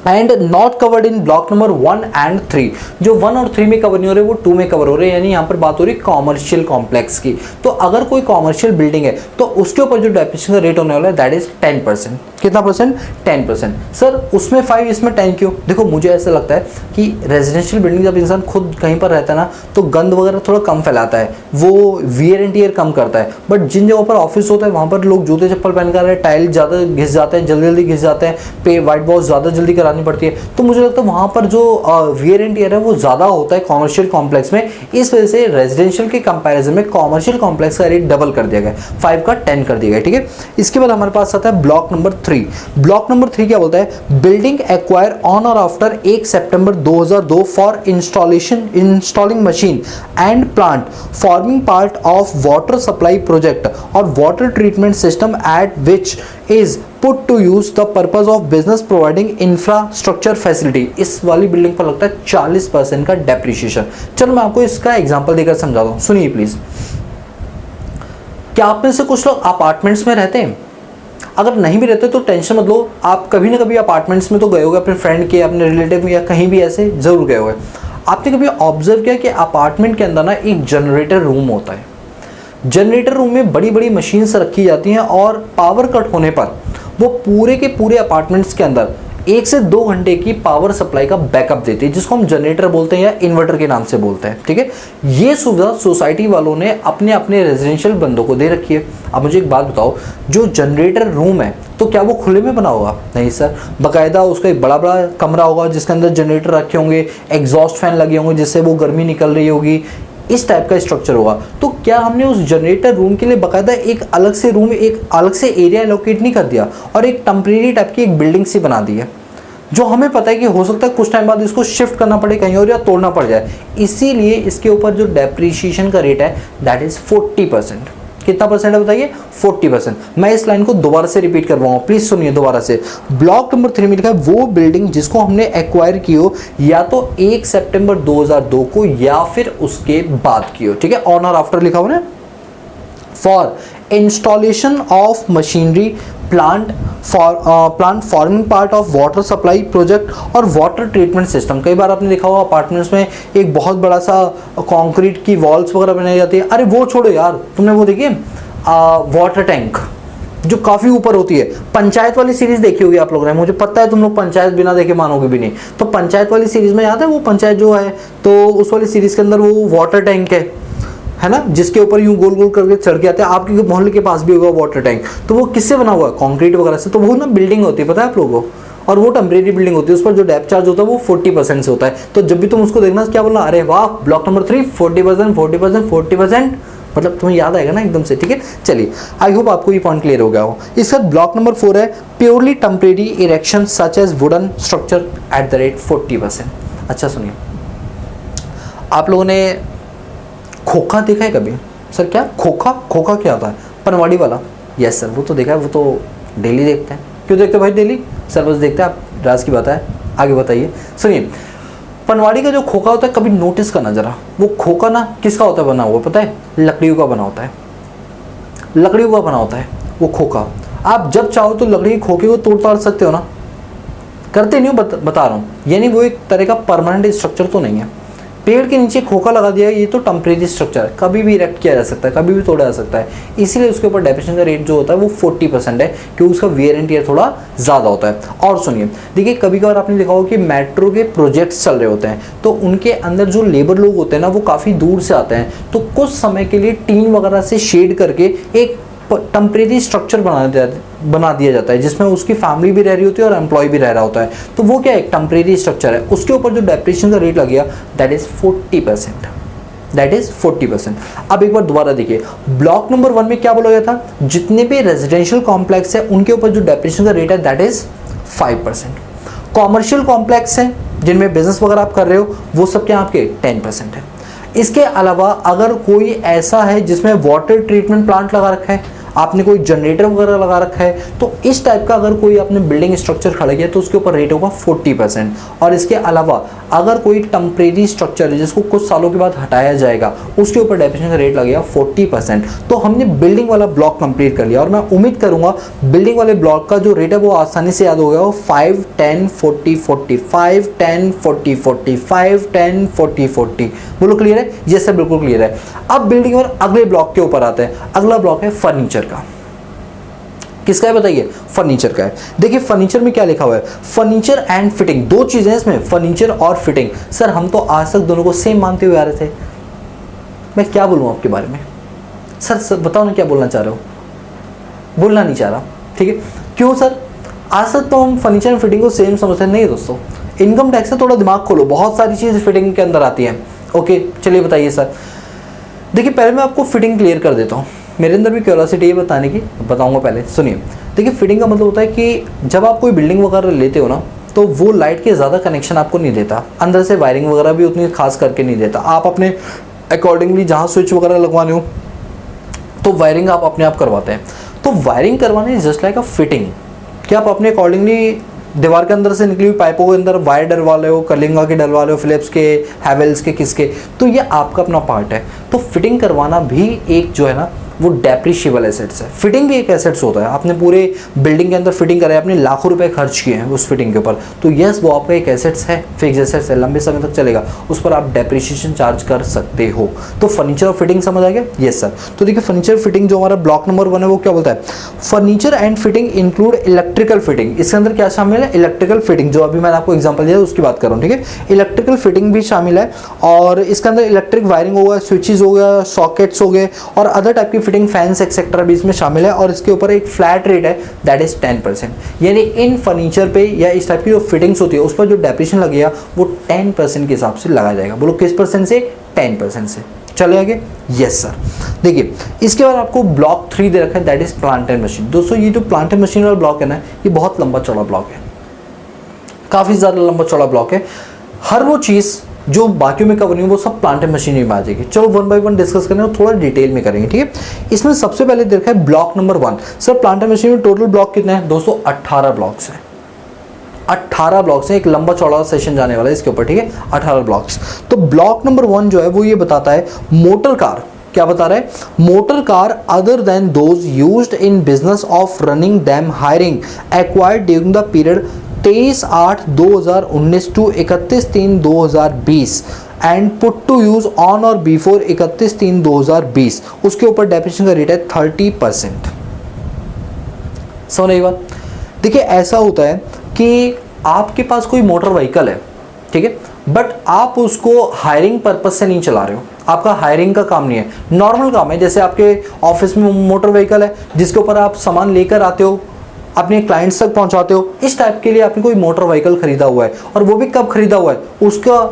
and not covered in block number 1 and 3। जो 1 और 3 में कवर नहीं हो रहे वो 2 में कवर हो रहे हैं, यानी यहाँ पर बात हो रही है कॉमर्शियल कॉम्प्लेक्स की। तो अगर कोई कॉमर्शियल बिल्डिंग है तो उसके ऊपर जो डेप्रिसिएशन का रेट होने वाला है दैट इज 10%। कितना परसेंट? 10%। सर उसमें 5 इसमें 10 क्यों? देखो मुझे ऐसा लगता है कि रेजिडेंशियल बिल्डिंग जब इंसान खुद कहीं पर रहता है ना तो गंद वगैरह थोड़ा कम फैलाता है, वो वियर एंड टियर कम करता है। बट जिन जगहों पर ऑफिस होता है वहाँ पर लोग जूते चप्पल पहन कर रहे हैं, टाइल ज़्यादा घिस जाते हैं, जल्दी घिस जाते हैं, पे वाइट वॉश ज़्यादा जल्दी करानी पड़ती है। तो मुझे लगता है वहाँ पर जो वियर एंड टियर है वो ज़्यादा होता है कॉमर्शियल कॉम्प्लेक्स में। इस वजह से रेजिडेंशियल के कंपैरिजन में कॉमर्शियल कॉम्प्लेक्स का रेट डबल कर दिया गया, 5 का 10 कर दिया गया, ठीक है। इसके बाद हमारे पास आता है ब्लॉक नंबर 3। ब्लॉक नंबर 3 क्या बोलता है, building acquire on or after 1 September 2002 for installing machine and plant forming part of water supply project or water treatment system at which is put to use the purpose of business providing infrastructure facility. इस वाली building पर लगता है 40% का depreciation. चलो मैं आपको इसका एग्जांपल देकर समझाता हूं, सुनिए प्लीज। क्या आप में से कुछ लोग अपार्टमेंट्स में रहते हैं? अगर नहीं भी रहते तो टेंशन मत लो, आप कभी ना कभी अपार्टमेंट्स में तो गए होगे, अपने फ्रेंड के, अपने रिलेटिव में या कहीं भी ऐसे जरूर गए होगे। आपने कभी ऑब्जर्व किया कि अपार्टमेंट के अंदर ना एक जनरेटर रूम होता है। जनरेटर रूम में बड़ी बड़ी मशीन्स रखी जाती हैं और पावर कट होने पर वो पूरे के पूरे अपार्टमेंट्स के अंदर 1 से 2 घंटे की पावर सप्लाई का बैकअप देती है, जिसको हम जनरेटर बोलते हैं या इन्वर्टर के नाम से बोलते हैं, ठीक है। ये सुविधा सोसाइटी वालों ने अपने अपने रेजिडेंशियल बंदों को दे रखी है। अब मुझे एक बात बताओ, जो जनरेटर रूम है तो क्या वो खुले में बना होगा? नहीं सर, बाकायदा उसका एक बड़ा बड़ा कमरा होगा जिसके अंदर जनरेटर रखे होंगे, एग्जॉस्ट फैन लगे होंगे जिससे वो गर्मी निकल रही होगी, इस टाइप का स्ट्रक्चर होगा। तो क्या हमने उस जनरेटर रूम के लिए बाकायदा एक अलग से रूम, एक अलग से एरिया एलोकेट नहीं कर दिया और एक टेम्परेरी टाइप की एक बिल्डिंग सी बना दी है, जो हमें पता है कि हो सकता है कुछ टाइम बाद इसको शिफ्ट करना पड़े कहीं और या तोड़ना पड़ जाए। इसीलिए इसके ऊपर जो डेप्रिसिएशन का रेट है दैट इज 40%। कितना परसेंट है बताइए? 40%। मैं इस लाइन को दोबारा से रिपीट करवाऊंगा, प्लीज सुनिए दोबारा से। ब्लॉक नंबर 3 में लिखा है वो बिल्डिंग जिसको हमने एक्वायर की हो या तो 1 सितंबर 2002 को या फिर उसके बाद की हो, ठीक है। ऑन और आफ्टर लिखा हुआ ना। For installation of machinery plant forming part of water supply project or water treatment system. कई बार आपने देखा होगा अपार्टमेंट्स में एक बहुत बड़ा सा कंक्रीट की वॉल्स वगैरह बनाई जाती है। अरे वो छोड़ो यार, तुमने वो देखिए वाटर टैंक जो काफ़ी ऊपर होती है। पंचायत वाली सीरीज देखी होगी आप लोगों ने, मुझे पता है तुम लोग पंचायत बिना देखे मानोगे भी नहीं। तो पंचायत वाली सीरीज में याद है वो पंचायत जो है, तो उस वाली सीरीज के अंदर वो वाटर टैंक है ना, जिसके ऊपर यूं गोल गोल करके चढ़ के आते हैं। आपके मोहल्ले के पास भी होगा वाटर टैंक, तो वो किससे बना हुआ है? कंक्रीट वगैरह से। तो वो ना बिल्डिंग होती है, पता है आप लोगों को, और वो टेम्परेरी बिल्डिंग होती है। उस पर जो डेप्थ चार्ज होता है वो 40% से होता है। तो जब भी तुम उसको देखना क्या बोलना, अरे वाह ब्लॉक नंबर 3 40%, मतलब तुम्हें याद आएगा ना एकदम से, ठीक है। चलिए, आई होप आपको ये पॉइंट क्लियर हो गया हो। इसका ब्लॉक नंबर 4 है purely temporary erection such as wooden structure at the rate 40%। अच्छा सुनिए, आप लोगों ने खोखा देखा है कभी? सर क्या खोखा क्या होता है? पनवाड़ी वाला। यस सर, वो तो देखा है, वो तो डेली देखते हैं। क्यों देखते हैं भाई डेली? सर बस देखते हैं, आप राज की बात है। आगे बताइए। सुनिए, पनवाड़ी का जो खोखा होता है कभी नोटिस करना जरा, वो खोखा ना किसका होता है बना हुआ पता है? लकड़ियों का बना होता है, लकड़ियों का बना होता है वो खोखा। आप जब चाहो तो लकड़ी के खोखे को तोड़ ताड़ सकते हो ना, करते नहीं हो, बता रहा हूँ। यानी वो एक तरह का परमानेंट स्ट्रक्चर तो नहीं है। पेड़ के नीचे खोखा लगा दिया, ये तो टेम्परेरी स्ट्रक्चर है, कभी भी इरेक्ट किया जा सकता है, कभी भी तोड़ा जा सकता है। इसीलिए उसके ऊपर डेप्रिसिएशन का रेट जो होता है वो 40% है, क्योंकि उसका वेयर एंड टियर थोड़ा ज़्यादा होता है। और सुनिए, देखिए कभी कभार आपने देखा होगा कि मेट्रो के प्रोजेक्ट्स चल रहे होते हैं, तो उनके अंदर जो लेबर लोग होते हैं ना वो काफ़ी दूर से आते हैं, तो कुछ समय के लिए टीन वगैरह से शेड करके एक टेम्परेरी स्ट्रक्चर बना दिया जाता है, जिसमें उसकी फैमिली भी रह रही होती है और एम्प्लॉय भी रह रहा होता है। तो वो क्या एक टेम्परेरी स्ट्रक्चर है, उसके ऊपर जो डेप्रिसिएशन का रेट लगेगा दैट इज 40%, दैट इज 40%। अब एक बार दोबारा देखिए, ब्लॉक नंबर 1 में क्या बोला गया था, जितने भी रेजिडेंशियल कॉम्प्लेक्स है उनके ऊपर जो डेप्रिसिएशन का रेट है दैट इज 5%। कॉमर्शियल कॉम्प्लेक्स है जिनमें बिजनेस वगैरह आप कर रहे हो, वो सब क्या आपके 10% है। इसके अलावा अगर कोई ऐसा है जिसमें वाटर ट्रीटमेंट प्लांट लगा रखा है, आपने कोई जनरेटर वगैरह लगा रखा है, तो इस टाइप का अगर कोई आपने बिल्डिंग स्ट्रक्चर खड़ा किया तो उसके ऊपर रेट होगा 40%। और इसके अलावा अगर कोई टेम्परेरी स्ट्रक्चर है जिसको कुछ सालों के बाद हटाया जाएगा, उसके ऊपर डेप्रिसिएशन का रेट लगेगा 40%। तो हमने बिल्डिंग वाला ब्लॉक कंप्लीट कर लिया, और मैं उम्मीद करूंगा बिल्डिंग वाले ब्लॉक का जो रेट है वो आसानी से याद हो गया हो। 5 10 40 40, 5 10 40 40, 5 10 40 40। बोलो क्लियर है? ये सब बिल्कुल क्लियर है। अब बिल्डिंग और अगले ब्लॉक के ऊपर आते हैं। अगला ब्लॉक है फर्नीचर का। किसका है बताइए? फर्नीचर का है। देखिए फर्नीचर में क्या लिखा हुआ है, फर्नीचर एंड फिटिंग, दो चीजें हैं इसमें, फर्नीचर और फिटिंग। सर हम तो आज तक दोनों को सेम मानते हुए आ रहे थे, मैं क्या बोलूं आपके बारे में? सर बताओ ना क्या बोलना चाह रहे हो? बोलना नहीं चाह रहा, ठीक है। क्यों सर? आज तक तो हम फर्नीचर एंड फिटिंग को सेम समझते हैं। नहीं दोस्तों, इनकम टैक्स से थोड़ा दिमाग खोलो, बहुत सारी चीज़ फिटिंग के अंदर आती हैं। ओके चलिए बताइए सर। देखिए पहले मैं आपको फिटिंग क्लियर कर देता हूँ, मेरे अंदर भी क्यूरियोसिटी है बताने की, बताऊंगा। पहले सुनिए, देखिए फिटिंग का मतलब होता है कि जब आप कोई बिल्डिंग वगैरह लेते हो ना, तो वो लाइट के ज़्यादा कनेक्शन आपको नहीं देता, अंदर से वायरिंग वगैरह भी उतनी खास करके नहीं देता। आप अपने अकॉर्डिंगली जहाँ स्विच वगैरह लगवाने हो तो वायरिंग आप अपने आप करवाते हैं। तो वायरिंग करवाने जस्ट लाइक अ फिटिंग, कि आप अपने अकॉर्डिंगली दीवार के अंदर से निकली हुई पाइपों के अंदर वायर डलवा रहे हो, कलिंगा के डलवा रहे हो, फिलिप्स के, हैवेल्स के, किसके, तो ये आपका अपना पार्ट है। तो फिटिंग करवाना भी एक जो है ना वो डेप्रिशिएबल एसेट्स है। फिटिंग भी एक एसेट्स होता है। आपने पूरे बिल्डिंग के अंदर फिटिंग कराई, आपने लाखों रुपए खर्च किए हैं उस फिटिंग के ऊपर, तो यस वो आपका एक एसेट्स है, फिक्स एसेट्स है, लंबे समय तक चलेगा, उस पर आप डेप्रिशिएशन चार्ज कर सकते हो। तो फर्नीचर और फिटिंग समझ आ गया? Yes sir. तो देखिए फर्नीचर फिटिंग जो हमारा ब्लॉक नंबर 1 है वो क्या बोलता है, furniture and fitting include electrical fitting. इसके अंदर क्या शामिल है? इलेक्ट्रिकल फिटिंग, जो अभी मैंने आपको एग्जाम्पल दिया उसकी बात कर रहा हूँ, ठीक है। इलेक्ट्रिकल फिटिंग भी शामिल है, और इसके अंदर इलेक्ट्रिक वायरिंग होगा, स्विचेज हो गया, सॉकेट्स हो गए, और अदर टाइप की फिटिंग, फैंस एक्सेट्रा भी इसमें शामिल है। और इसके ऊपर एक फ्लैट रेट है दैट इज 10%। यानी इन फर्नीचर पे या इस टाइप की जो फिटिंग्स होती है उस पर जो डेप्रिसिएशन लगेगा वो 10% के हिसाब से लगाया जाएगा। बोलो किस परसेंट से? 10% से। चले आगे? Yes sir. देखिए इसके बाद आपको ब्लॉक 3 दे रखा है that is plant and machine. दोस्तों ये जो प्लांट एंड मशीन वाला ब्लॉक है ना, ये बहुत लंबा चौड़ा ब्लॉक है, काफी ज्यादा लंबा चौड़ा ब्लॉक है। हर वो चीज जो बाकियों में कवर नहीं वो सब प्लांट एंड मशीनरी में आ जाएगी। चलो 1 बाय 1 डिस्कस करेंगे और थोड़ा डिटेल में करेंगे, ठीक है। इसमें सबसे पहले देखा है block number 1। Sir plant and machinery में टोटल ब्लॉक कितने हैं? दोस्तों 18 ब्लॉक्स हैं। 18 ब्लॉक्स हैं, एक लंबा चौड़ा सेशन जाने वाला है इसके ऊपर, ठीक है। 18 ब्लॉक्स। तो ब्लॉक नंबर 1 जो है वो ये बताता है मोटर कार, क्या बता रहा है? Motor car other than those used in business of running them hiring acquired during the period 23/8/2019 to 31/3/2020 and put to use on or before 31/3/2020, उसके ऊपर डेप्रिसिएशन का रेट है 30%। समझ रही बात? देखिए ऐसा होता है कि आपके पास कोई मोटर व्हीकल है, ठीक है, बट आप उसको हायरिंग पर्पज से नहीं चला रहे हो, आपका हायरिंग का काम नहीं है, नॉर्मल काम है। जैसे आपके ऑफिस में मोटर व्हीकल है जिसके ऊपर आप सामान लेकर आते हो, अपने क्लाइंट्स तक पहुंचाते हो, इस टाइप के लिए आपने कोई मोटर व्हीकल खरीदा हुआ है, और वो भी कब खरीदा हुआ है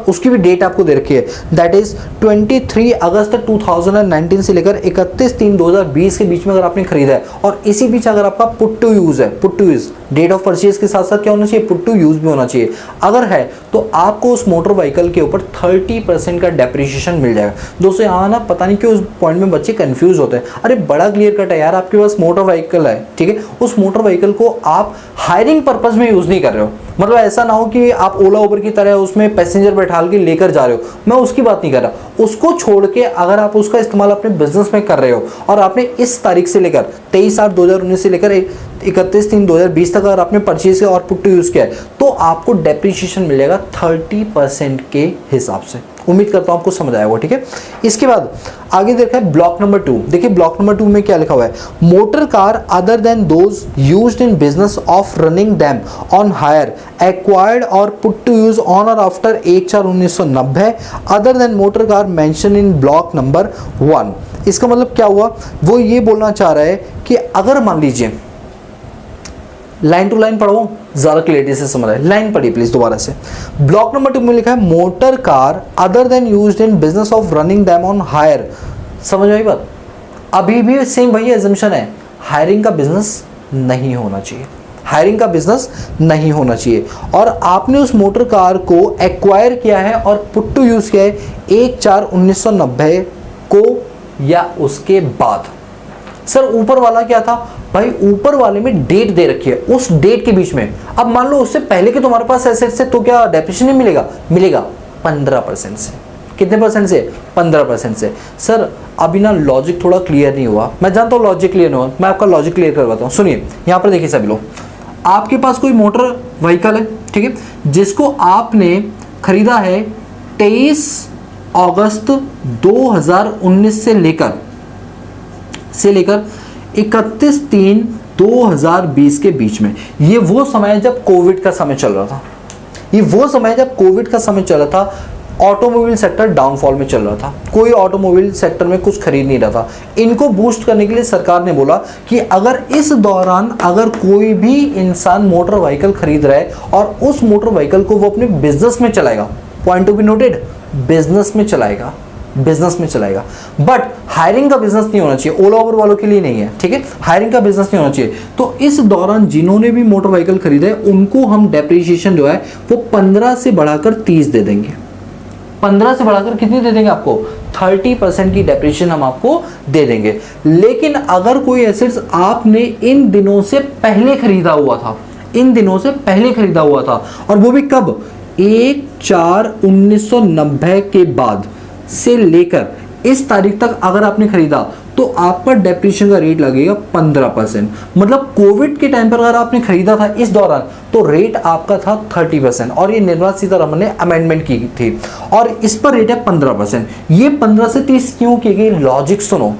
उसकी भी डेट आपको दे रखी है दैट इज 23 अगस्त 2019 से लेकर 31/3/2020 के बीच में अगर आपने खरीदा है, और इसी बीच अगर आपका पुट टू यूज है, put to use date of purchase के साथ साथ क्या होना चाहिए? पुट टू यूज भी होना चाहिए। अगर है तो आपको उस मोटर व्हीकल के ऊपर 30% का डेप्रिसिएशन मिल जाएगा। दोस्तों यहाँ ना पता नहीं क्यों उस पॉइंट में बच्चे कंफ्यूज होते हैं। अरे बड़ा क्लियर कट है यार, आपके पास मोटर व्हीकल है, ठीक है, उस मोटर व्हीकल को आप हायरिंग पर्पस में यूज नहीं कर रहे हो, मतलब ऐसा ना हो कि आप ओला उबर की तरह उसमें पैसेंजर बैठा के लेकर जा रहे हो, मैं उसकी बात नहीं कर रहा। उसको छोड़ के अगर आप उसका इस्तेमाल अपने बिजनेस में कर रहे हो और आपने इस तारीख से लेकर 23/8/2019 से लेकर 31/3/2020 तक अगर आपने परचेज और पुट टू यूज किया है तो आपको डेप्रिसिएशन मिलेगा 30% के हिसाब से। उम्मीद करता हूं आपको समझ आया होगा, ठीक है। इसके बाद आगे देखा है ब्लॉक नंबर 2। देखिए ब्लॉक नंबर 2 में क्या लिखा हुआ है, motor car other than those used in business of running them on hire acquired or put to use on or after 1/4/1990 other than motor car mention in block number 1। इसका मतलब क्या हुआ, वो ये बोलना चाह रहा है कि अगर मान लीजिए, लाइन टू लाइन पढ़ो ज्यादा क्लियरिटी से समझ आए, लाइन पढ़िए प्लीज दोबारा से। ब्लॉक नंबर 2 में लिखा है motor car other than used in business of running them on hire. समझ आई बात, अभी भी सेम वही एजम्पशन है, हायरिंग का बिजनेस नहीं होना चाहिए, हायरिंग का बिजनेस नहीं होना चाहिए। और आपने उस मोटर कार को एक्वायर किया है और पुट टू यूज किया है 1/4/1990 को या उसके बाद। सर ऊपर वाला क्या था भाई, ऊपर वाले में डेट दे रखी है, उस डेट के बीच में। अब मान लो उससे पहले के तुम्हारे पास एसेट्स है तो क्या डेप्रिसिएशन नहीं मिलेगा, मिलेगा 15% से। कितने परसेंट से, 15% से। सर अभी ना लॉजिक थोड़ा क्लियर नहीं हुआ, मैं जानता हूँ लॉजिक क्लियर नहीं हुआ, मैं आपका लॉजिक क्लियर करवाता हूँ। सुनिए यहाँ पर देखिए सभी लोग, आपके पास कोई मोटर व्हीकल है, ठीक है, जिसको आपने खरीदा है 23 अगस्त 2019 से लेकर 31/3/2020 के बीच में। ये वो समय है जब कोविड का समय चल रहा था, ये वो समय जब कोविड का समय चल रहा था, ऑटोमोबाइल सेक्टर डाउनफॉल में चल रहा था, कोई ऑटोमोबाइल सेक्टर में कुछ खरीद नहीं रहा था। इनको बूस्ट करने के लिए सरकार ने बोला कि अगर इस दौरान अगर कोई भी इंसान मोटर व्हीकल खरीद रहा है और उस मोटर व्हीकल को वो अपने बिजनेस में चलाएगा, point to be noted, business में चलाएगा, बिजनेस में चलाएगा, बट हायरिंग का बिजनेस नहीं होना चाहिए, ओला उबर वालों के लिए नहीं है, ठीक है, हायरिंग का बिजनेस नहीं होना चाहिए। तो इस दौरान जिन्होंने भी मोटर व्हीकल खरीदा है उनको हम डेप्रिसिएशन जो है वो 15 से बढ़ाकर 30 दे देंगे। 15 से बढ़ाकर कितनी दे देंगे आपको, 30% की डेप्रिसिएशन हम आपको दे देंगे। लेकिन अगर कोई एसेट्स आपने इन दिनों से पहले खरीदा हुआ था, इन दिनों से पहले खरीदा हुआ था, और वो भी कब, 1/4/1990 के बाद से लेकर इस तारीख तक अगर आपने खरीदा तो आपका डेप्रिसिएशन का रेट लगेगा 15%। मतलब कोविड के टाइम पर अगर आपने खरीदा था इस दौरान तो रेट आपका था 30%, और ये निर्मला सीतारमण ने अमेंडमेंट की थी और इस पर रेट है 15%। ये 15 से 30 क्यों की गई, लॉजिक सुनो।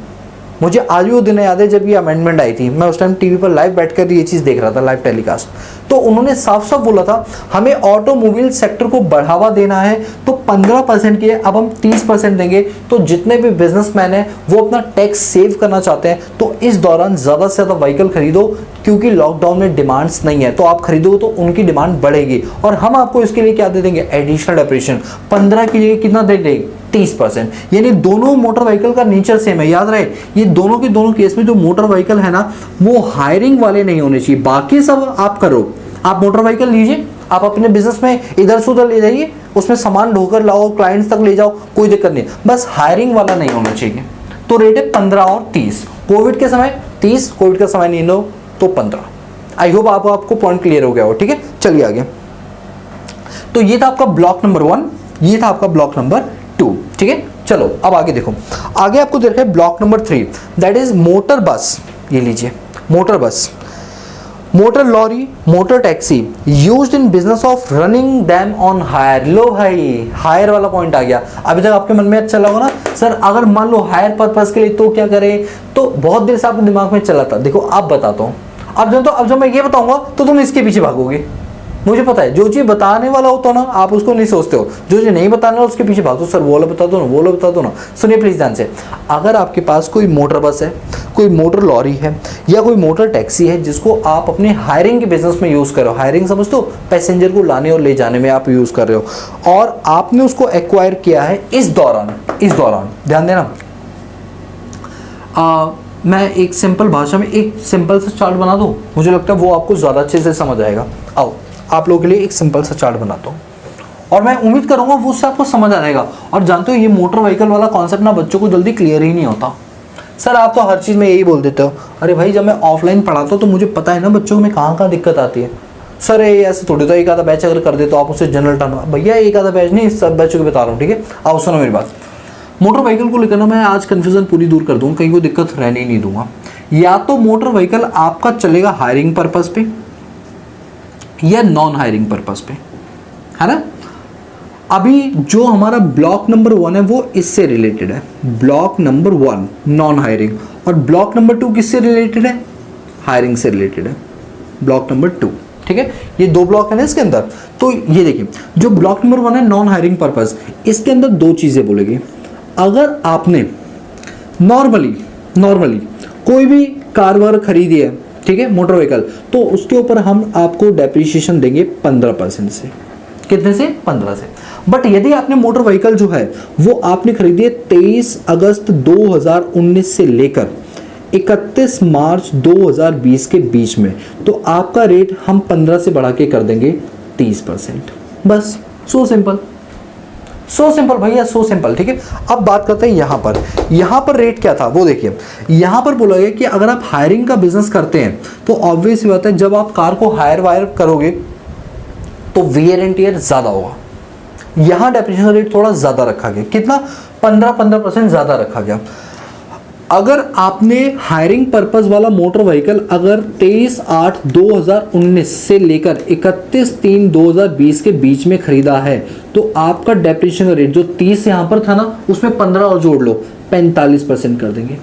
मुझे आज भी वो दिन याद है जब ये अमेंडमेंट आई थी, मैं उस टाइम टीवी पर लाइव बैठकर ये चीज़ देख रहा था, लाइव टेलीकास्ट। तो उन्होंने साफ साफ बोला था हमें ऑटोमोबाइल सेक्टर को बढ़ावा देना है तो 15% के अब हम 30% देंगे। तो जितने भी बिजनेसमैन हैं वो अपना टैक्स सेव करना चाहते हैं तो इस दौरान ज़्यादा से ज़्यादा व्हीकल खरीदो, क्योंकि लॉकडाउन में डिमांड्स नहीं है, तो आप खरीदोगे तो उनकी डिमांड बढ़ेगी और हम आपको इसके लिए क्या दे देंगे, एडिशनल डेप्रिसिएशन। 15 की जगह कितना दे देंगे, 30%। यानी दोनों मोटर व्हीकल का नेचर सेम है, याद रहे, ये दोनों के दोनों केस में जो मोटर व्हीकल है ना वो हायरिंग वाले नहीं होने चाहिए, बाकी सब आप करो। आप मोटर व्हीकल लीजिए, आप अपने बिजनेस में इधर से उधर ले जाइए, उसमें सामान ढोकर लाओ, क्लाइंट्स तक ले जाओ, कोई दिक्कत नहीं, बस हायरिंग वाला नहीं होना चाहिए। तो रेट है 15 और 30, कोविड के समय 30, कोविड का समय नहीं लो तो 15। आई होप आपको पॉइंट क्लियर हो गया हो, ठीक है। चलिए आगे। तो ये था आपका ब्लॉक नंबर 1, ये था आपका ब्लॉक नंबर 2, ठीक है। चलो अब आगे देखो, आगे आपको देखा है block number 3, that is motor bus. ये लीजिए, motor bus, motor lorry, motor taxi used in business of running them on hire. लो भाई, हायर वाला पॉइंट आ गया। अभी तक आपके मन में चला होगा ना सर, अगर मान लो हायर पर्पस के लिए तो क्या करें, तो बहुत देर से आपके दिमाग में चला था। देखो अब बताता हूँ, अब जब मैं ये बताऊंगा तो तुम इसके पीछे भागोगे। मुझे पता है जो चीज़ बताने वाला होता है ना आप उसको नहीं सोचते हो, जो चीज़ नहीं बताने वाला उसके पीछे भागो, सर वो वाला बता दो ना, वो वाला बता दो ना। सुनिए प्लीज ध्यान से, अगर आपके पास कोई मोटर बस है, कोई मोटर लॉरी है या कोई मोटर टैक्सी है जिसको आप अपने हायरिंग के बिजनेस में यूज़ कर रहे हो, हायरिंग समझ दो, पैसेंजर को लाने और ले जाने में आप यूज़ कर रहे हो, और आपने उसको एक्वायर किया है इस दौरान ध्यान देना, मैं एक सिंपल भाषा में एक सिंपल सा चार्ट बना दूं, मुझे लगता है वो आपको ज़्यादा अच्छे से समझ आएगा। आओ आप लोगों के लिए एक सिंपल सा चार्ट बनाता हूँ और मैं उम्मीद करूँगा वो उससे आपको समझ आ जाएगा। और जानते हो ये मोटर व्हीकल वाला कॉन्सेप्ट ना बच्चों को जल्दी क्लियर ही नहीं होता, सर आप तो हर चीज़ में यही बोल देते हो। अरे भाई जब मैं ऑफलाइन पढ़ाता हूँ तो मुझे पता है ना बच्चों में कहाँ कहाँ दिक्कत आती है। सर ये ऐसे थोड़ी, तो एक आधा बैच अगर कर दे तो आप उसे जनरल टर्न, भैया एक आधा बैच नहीं, सब बैचों को बता रहा हूँ, ठीक है। आओ सुनो मेरी बात। मोटर व्हीकल को लेकर ना मैं आज कन्फ्यूजन पूरी दूर कर दूँगा, कहीं कोई दिक्कत रहने ही नहीं दूंगा। या तो मोटर व्हीकल आपका चलेगा हायरिंग पर्पज पे या नॉन हायरिंग पर्पज पे, है ना। अभी जो हमारा ब्लॉक नंबर 1 है वो इससे रिलेटेड है, ब्लॉक नंबर 1 नॉन हायरिंग, और ब्लॉक नंबर 2 किससे रिलेटेड है, हायरिंग से रिलेटेड है, ब्लॉक नंबर 2, ठीक है। ये दो ब्लॉक है ना इसके अंदर। तो ये देखिए जो ब्लॉक नंबर 1 है नॉन हायरिंग पर्पज, इसके अंदर दो चीजें बोलेगी। अगर आपने नॉर्मली कोई भी कार वार खरीदी है, ठीक है, मोटर व्हीकल, तो उसके ऊपर हम आपको डेप्रिसिएशन देंगे 15% से। कितने से? 15 से। बट यदि आपने मोटर व्हीकल जो है वो आपने खरीदी है 23 अगस्त 2019 से लेकर 31 मार्च 2020 के बीच में, तो आपका रेट हम 15 से बढ़ा के कर देंगे 30%। बस सो सिंपल भैया, सो सिंपल, ठीक है। अब बात करते हैं यहाँ पर रेट क्या था वो देखिए। यहाँ पर बोला गया कि अगर आप हायरिंग का बिजनेस करते हैं तो ऑब्वियस बात है जब आप कार को हायर वायर करोगे तो वियर एंड टियर ज्यादा होगा। यहाँ डेप्रिसिएशन रेट थोड़ा ज्यादा रखा गया, कितना? 15% ज्यादा रखा गया। अगर आपने हायरिंग पर्पस वाला मोटर व्हीकल अगर 23/8/2019 से लेकर 31/3/2020 के बीच में खरीदा है तो आपका डेप्रिसिएशन रेट जो 30 यहां पर था ना उसमें 15 और जोड़ लो, 45% कर देंगे।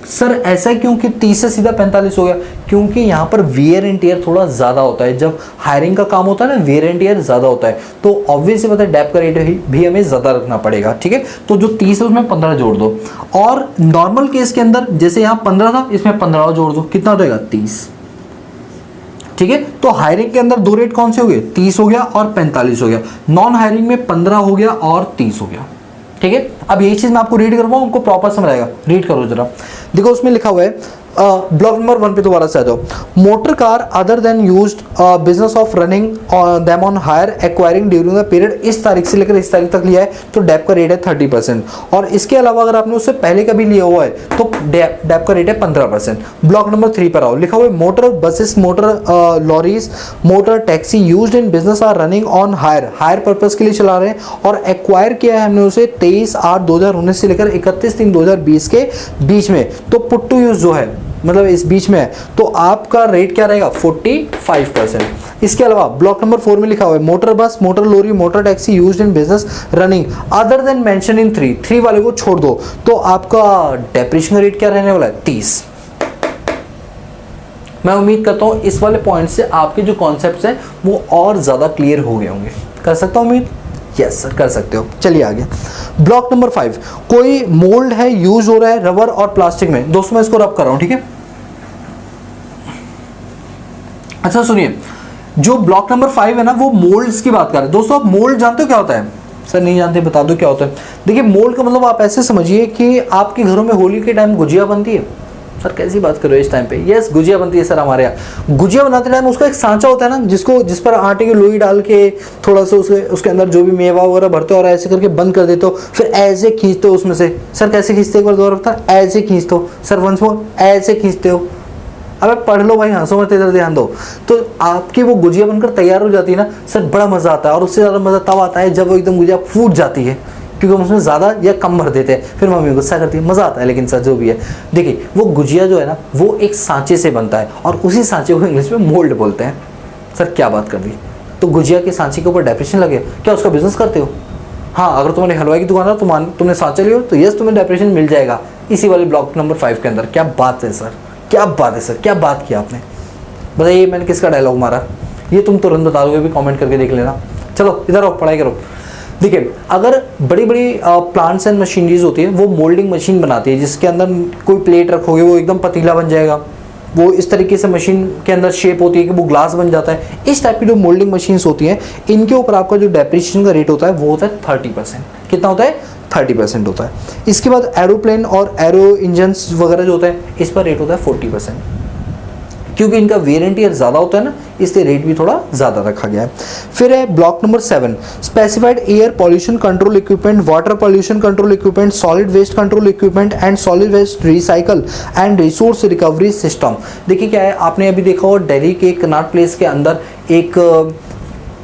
सर ऐसा क्यों कि 30 से सीधा 45 हो गया? क्योंकि यहाँ पर वियर एंड टियर थोड़ा ज़्यादा होता है। जब हायरिंग का काम होता है ना, वियर एंड टियर ज़्यादा होता है, तो ऑब्वियसली पता है डेप का रेट भी हमें ज़्यादा रखना पड़ेगा, ठीक है। तो जो 30 है उसमें 15 जोड़ दो, और नॉर्मल केस के अंदर जैसे यहाँ 15 था इसमें 15 और जोड़ दो, कितना हो जाएगा? 30, ठीक है। तो हायरिंग के अंदर दो रेट कौन से हो गए? 30 हो गया और 45 हो गया। नॉन हायरिंग में 15 हो गया और 30 हो गया, ठीक है। अब यही चीज मैं आपको रीड करवाऊं, उनको प्रॉपर समझ आएगा। रीड करो जरा, देखो उसमें लिखा हुआ है ब्लॉक नंबर 1 पे दोबारा से आ जाओ। Motor car other than used business of running them on hire acquiring during the period, इस तारीख से लेकर इस तारीख तक लिया है तो डेप का रेट है 30%, और इसके अलावा अगर आपने उससे पहले का भी लिया हुआ है तो डेप का रेट है 15%। ब्लॉक नंबर 3 पर आओ, लिखा हुआ है motor buses, motor lorries, motor taxi used in business or running on hire purpose के लिए चला रहे हैं, और एक्वायर किया है हमने उसे 23/8/2019 से लेकर 31/3/2020 के बीच में, तो पुट टू यूज जो है मतलब इस बीच में है, तो आपका रेट क्या रहेगा? 45%। इसके अलावा ब्लॉक नंबर 4 में लिखा हुआ है motor bus, motor lorry, motor taxi used in business running other than mention in 3 वाले को छोड़ दो, तो आपका डेप्रिसिएशन रेट क्या रहने वाला है? 30। मैं उम्मीद करता हूं इस वाले पॉइंट से आपके जो कॉन्सेप्ट्स हैं वो और ज्यादा क्लियर हो गए होंगे। कर सकता हूं उम्मीद? यस सर कर सकते हो। चलिए आगे, ब्लॉक नंबर 5, कोई मोल्ड है यूज हो रहा है रबर और प्लास्टिक में। दोस्तों मैं इसको रब कर रहा हूं, ठीक है। अच्छा सुनिए, जो ब्लॉक नंबर 5 है ना वो मोल्ड्स की बात कर रहे हैं। दोस्तों आप मोल्ड जानते हो क्या होता है? सर नहीं जानते, बता दो क्या होता है। देखिए मोल्ड का मतलब आप ऐसे समझिए कि आपके घरों में होली के टाइम गुजिया बनती है। सर कैसी बात कर रहे हो इस टाइम पे? यस गुजिया बनती है सर हमारे यहाँ। गुजिया बनाते टाइम उसका एक सांचा होता है ना, जिस पर आटे की लोई डाल के थोड़ा सा उसके अंदर जो भी मेवा वगैरह भरते हो और ऐसे करके बंद कर देते हो, फिर ऐसे खींचते हो उसमें से। सर कैसे खींचते हो? एक बार दोबारा बता। ऐसे खींचते हो सर, वंस मोर, ऐसे खींचते हो। अबे पढ़ लो भाई, हंसो मत, इधर ध्यान दो। तो आपकी वो गुजिया बनकर तैयार हो जाती है ना सर, बड़ा मजा आता है। और उससे ज़्यादा मजा तब आता है जब वो एकदम गुजिया फूट जाती है, क्योंकि हम उसमें ज़्यादा या कम भर देते हैं, फिर मम्मी गुस्सा करती है। मज़ा आता है लेकिन सर जो भी है, देखिए वो गुजिया जो है ना वो एक सांचे से बनता है, और उसी सांचे को इंग्लिश में मोल्ड बोलते हैं। सर क्या बात कर दी? तो गुजिया के सांचे के ऊपर डेप्रिसिएशन लगे, क्या उसका बिजनेस करते हो? हाँ, अगर तुम्हारे हलवाई की दुकान है तुमने सांचा लियो तो यस तुम्हें डेप्रिसिएशन मिल जाएगा इसी वाले ब्लॉक नंबर 5 के अंदर। क्या बात है सर, क्या बात है सर, क्या बात किया आपने? बताइए मैंने किसका डायलॉग मारा? ये तुम तुरंत बता दोगे भी, कमेंट करके देख लेना। चलो इधर आओ, पढ़ाई करो। देखिए अगर बड़ी बड़ी प्लांट्स एंड मशीनरीज होती है वो मोल्डिंग मशीन बनाती है, जिसके अंदर कोई प्लेट रखोगे वो एकदम पतीला बन जाएगा। वो इस तरीके से मशीन के अंदर शेप होती है कि वो ग्लास बन जाता है। इस टाइप की जो मोल्डिंग मशीन्स होती हैं इनके ऊपर आपका जो डेप्रिसिएशन का रेट होता है वो होता है 30%। कितना होता है? 30% होता है। इसके बाद एरोप्लेन और एरो इंजन्स वगैरह जो होते हैं इस पर रेट होता है 40%। क्योंकि इनका वेरिएंट ईयर ज़्यादा होता है ना, इसलिए रेट भी थोड़ा ज़्यादा रखा गया है। फिर है block number 7, specified air pollution control equipment, water pollution control equipment, solid waste control equipment and solid waste recycle and resource recovery system. देखिए क्या है, आपने अभी देखा हो दिल्ली के कनॉट प्लेस के अंदर एक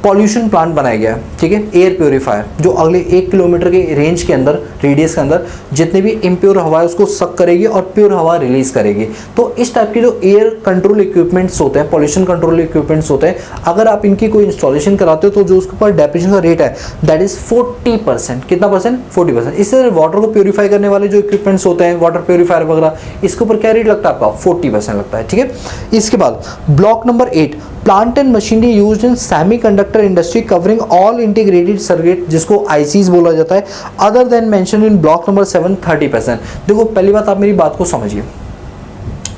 पॉल्यूशन प्लांट बनाया गया है, ठीक है, एयर प्योरीफायर, जो अगले 1 किलोमीटर के रेंज के अंदर, रेडियस के अंदर जितने भी इम्प्योर हवा है उसको सक करेगी और प्योर हवा रिलीज करेगी। तो इस टाइप के जो एयर कंट्रोल इक्विपमेंट्स होते हैं, पॉल्यूशन कंट्रोल इक्विपमेंट्स होते हैं, अगर आप इनकी कोई इंस्टॉलेशन कराते हो तो जो उसके ऊपर डेप्रेशन का रेट है दैट इज 40%। कितना परसेंट? 40%। इससे वाटर को प्योरीफाई करने वाले जो इक्विपमेंट्स होते हैं, वाटर प्योरीफायर वगैरह, इसके ऊपर क्या रेट लगता है आपका? 40% लगता है, ठीक है। इसके बाद block number 8, plant and machinery used in semiconductor industry covering all integrated circuit, जिसको आईसीज बोला जाता है, other than mention in block number 7 30%। देखो पहली बात आप मेरी बात को समझिए,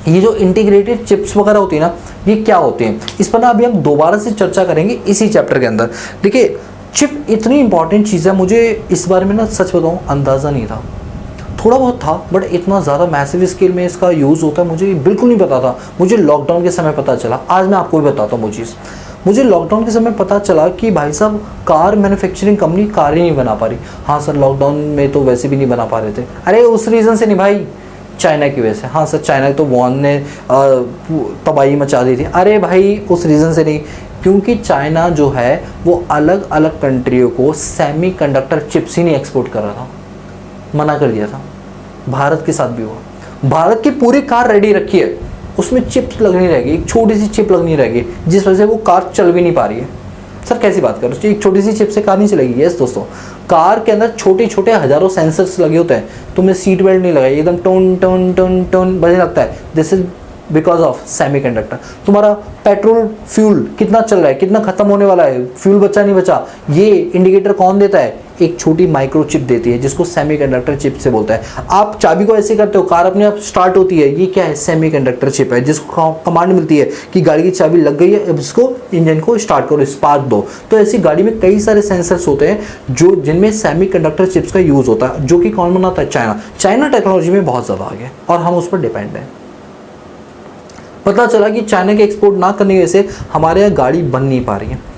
ये जो इंटीग्रेटेड चिप्स वगैरह होती है ना, ये क्या होते हैं, इस पर ना अभी हम दोबारा से चर्चा करेंगे इसी चैप्टर के अंदर। देखिए चिप इतनी इंपॉर्टेंट चीज़ है, मुझे इस बारे में ना सच बताऊँ अंदाज़ा नहीं था, थोड़ा बहुत था, बट इतना ज़्यादा मैसिव स्केल में इसका यूज़ होता है मुझे बिल्कुल नहीं पता था। मुझे लॉकडाउन के समय पता चला। आज मैं आपको भी बताता हूँ वो चीज़। मुझे लॉकडाउन के समय पता चला कि भाई साहब कार मैन्युफैक्चरिंग कंपनी कार ही नहीं बना पा रही। हाँ सर, लॉकडाउन में तो वैसे भी नहीं बना पा रहे थे। अरे उस रीज़न से नहीं भाई, चाइना की वजह से। हाँ सर, चाइना तो वॉन ने तबाही मचा दी थी। अरे भाई उस रीज़न से नहीं, क्योंकि चाइना जो है वो अलग अलग कंट्रियों को सेमीकंडक्टर चिप्स ही नहीं एक्सपोर्ट कर रहा था, मना कर दिया था। भारत के साथ भी हुआ। भारत की पूरी कार रेडी रखी है, उसमें चिप्स लगनी रहेगी, एक छोटी सी चिप लगनी रहेगी, जिस वजह से वो कार चल भी नहीं पा रही है। सर कैसी बात कर रहे हो, एक छोटी सी चिप से कार नहीं चलेगी? यस दोस्तों, कार के अंदर छोटे छोटे हजारों सेंसर्स लगे होते हैं। तुमने सीट बेल्ट नहीं लगाई, एकदम टोन टोन टोन टोन बजने लगता है। This is because of semiconductor. तुम्हारा पेट्रोल फ्यूल कितना चल रहा है, कितना खत्म होने वाला है, फ्यूल बचा नहीं बचा, ये इंडिकेटर कौन देता है? एक छोटी माइक्रो चिप देती है, जिसको सेमीकंडक्टर चिप से बोलता है। आप चाबी को ऐसे करते हो, कार अपने आप स्टार्ट होती है, ये क्या है? सेमीकंडक्टर चिप है, जिसको कमांड मिलती है कि गाड़ी की चाबी लग गई है, अब इसको इंजन को स्टार्ट करो, स्पार्क दो। तो ऐसी गाड़ी में कई सारे सेंसर्स होते हैं जो जिनमें सेमीकंडक्टर चिप्स का यूज होता है, जो कि कौन बनाता है? चाइना। चाइना टेक्नोलॉजी में बहुत ज़्यादा आगे है और हम उस पर डिपेंड हैं। पता चला कि चाइना के एक्सपोर्ट ना करने की वजह से हमारे यहाँ गाड़ी बन नहीं पा रही है।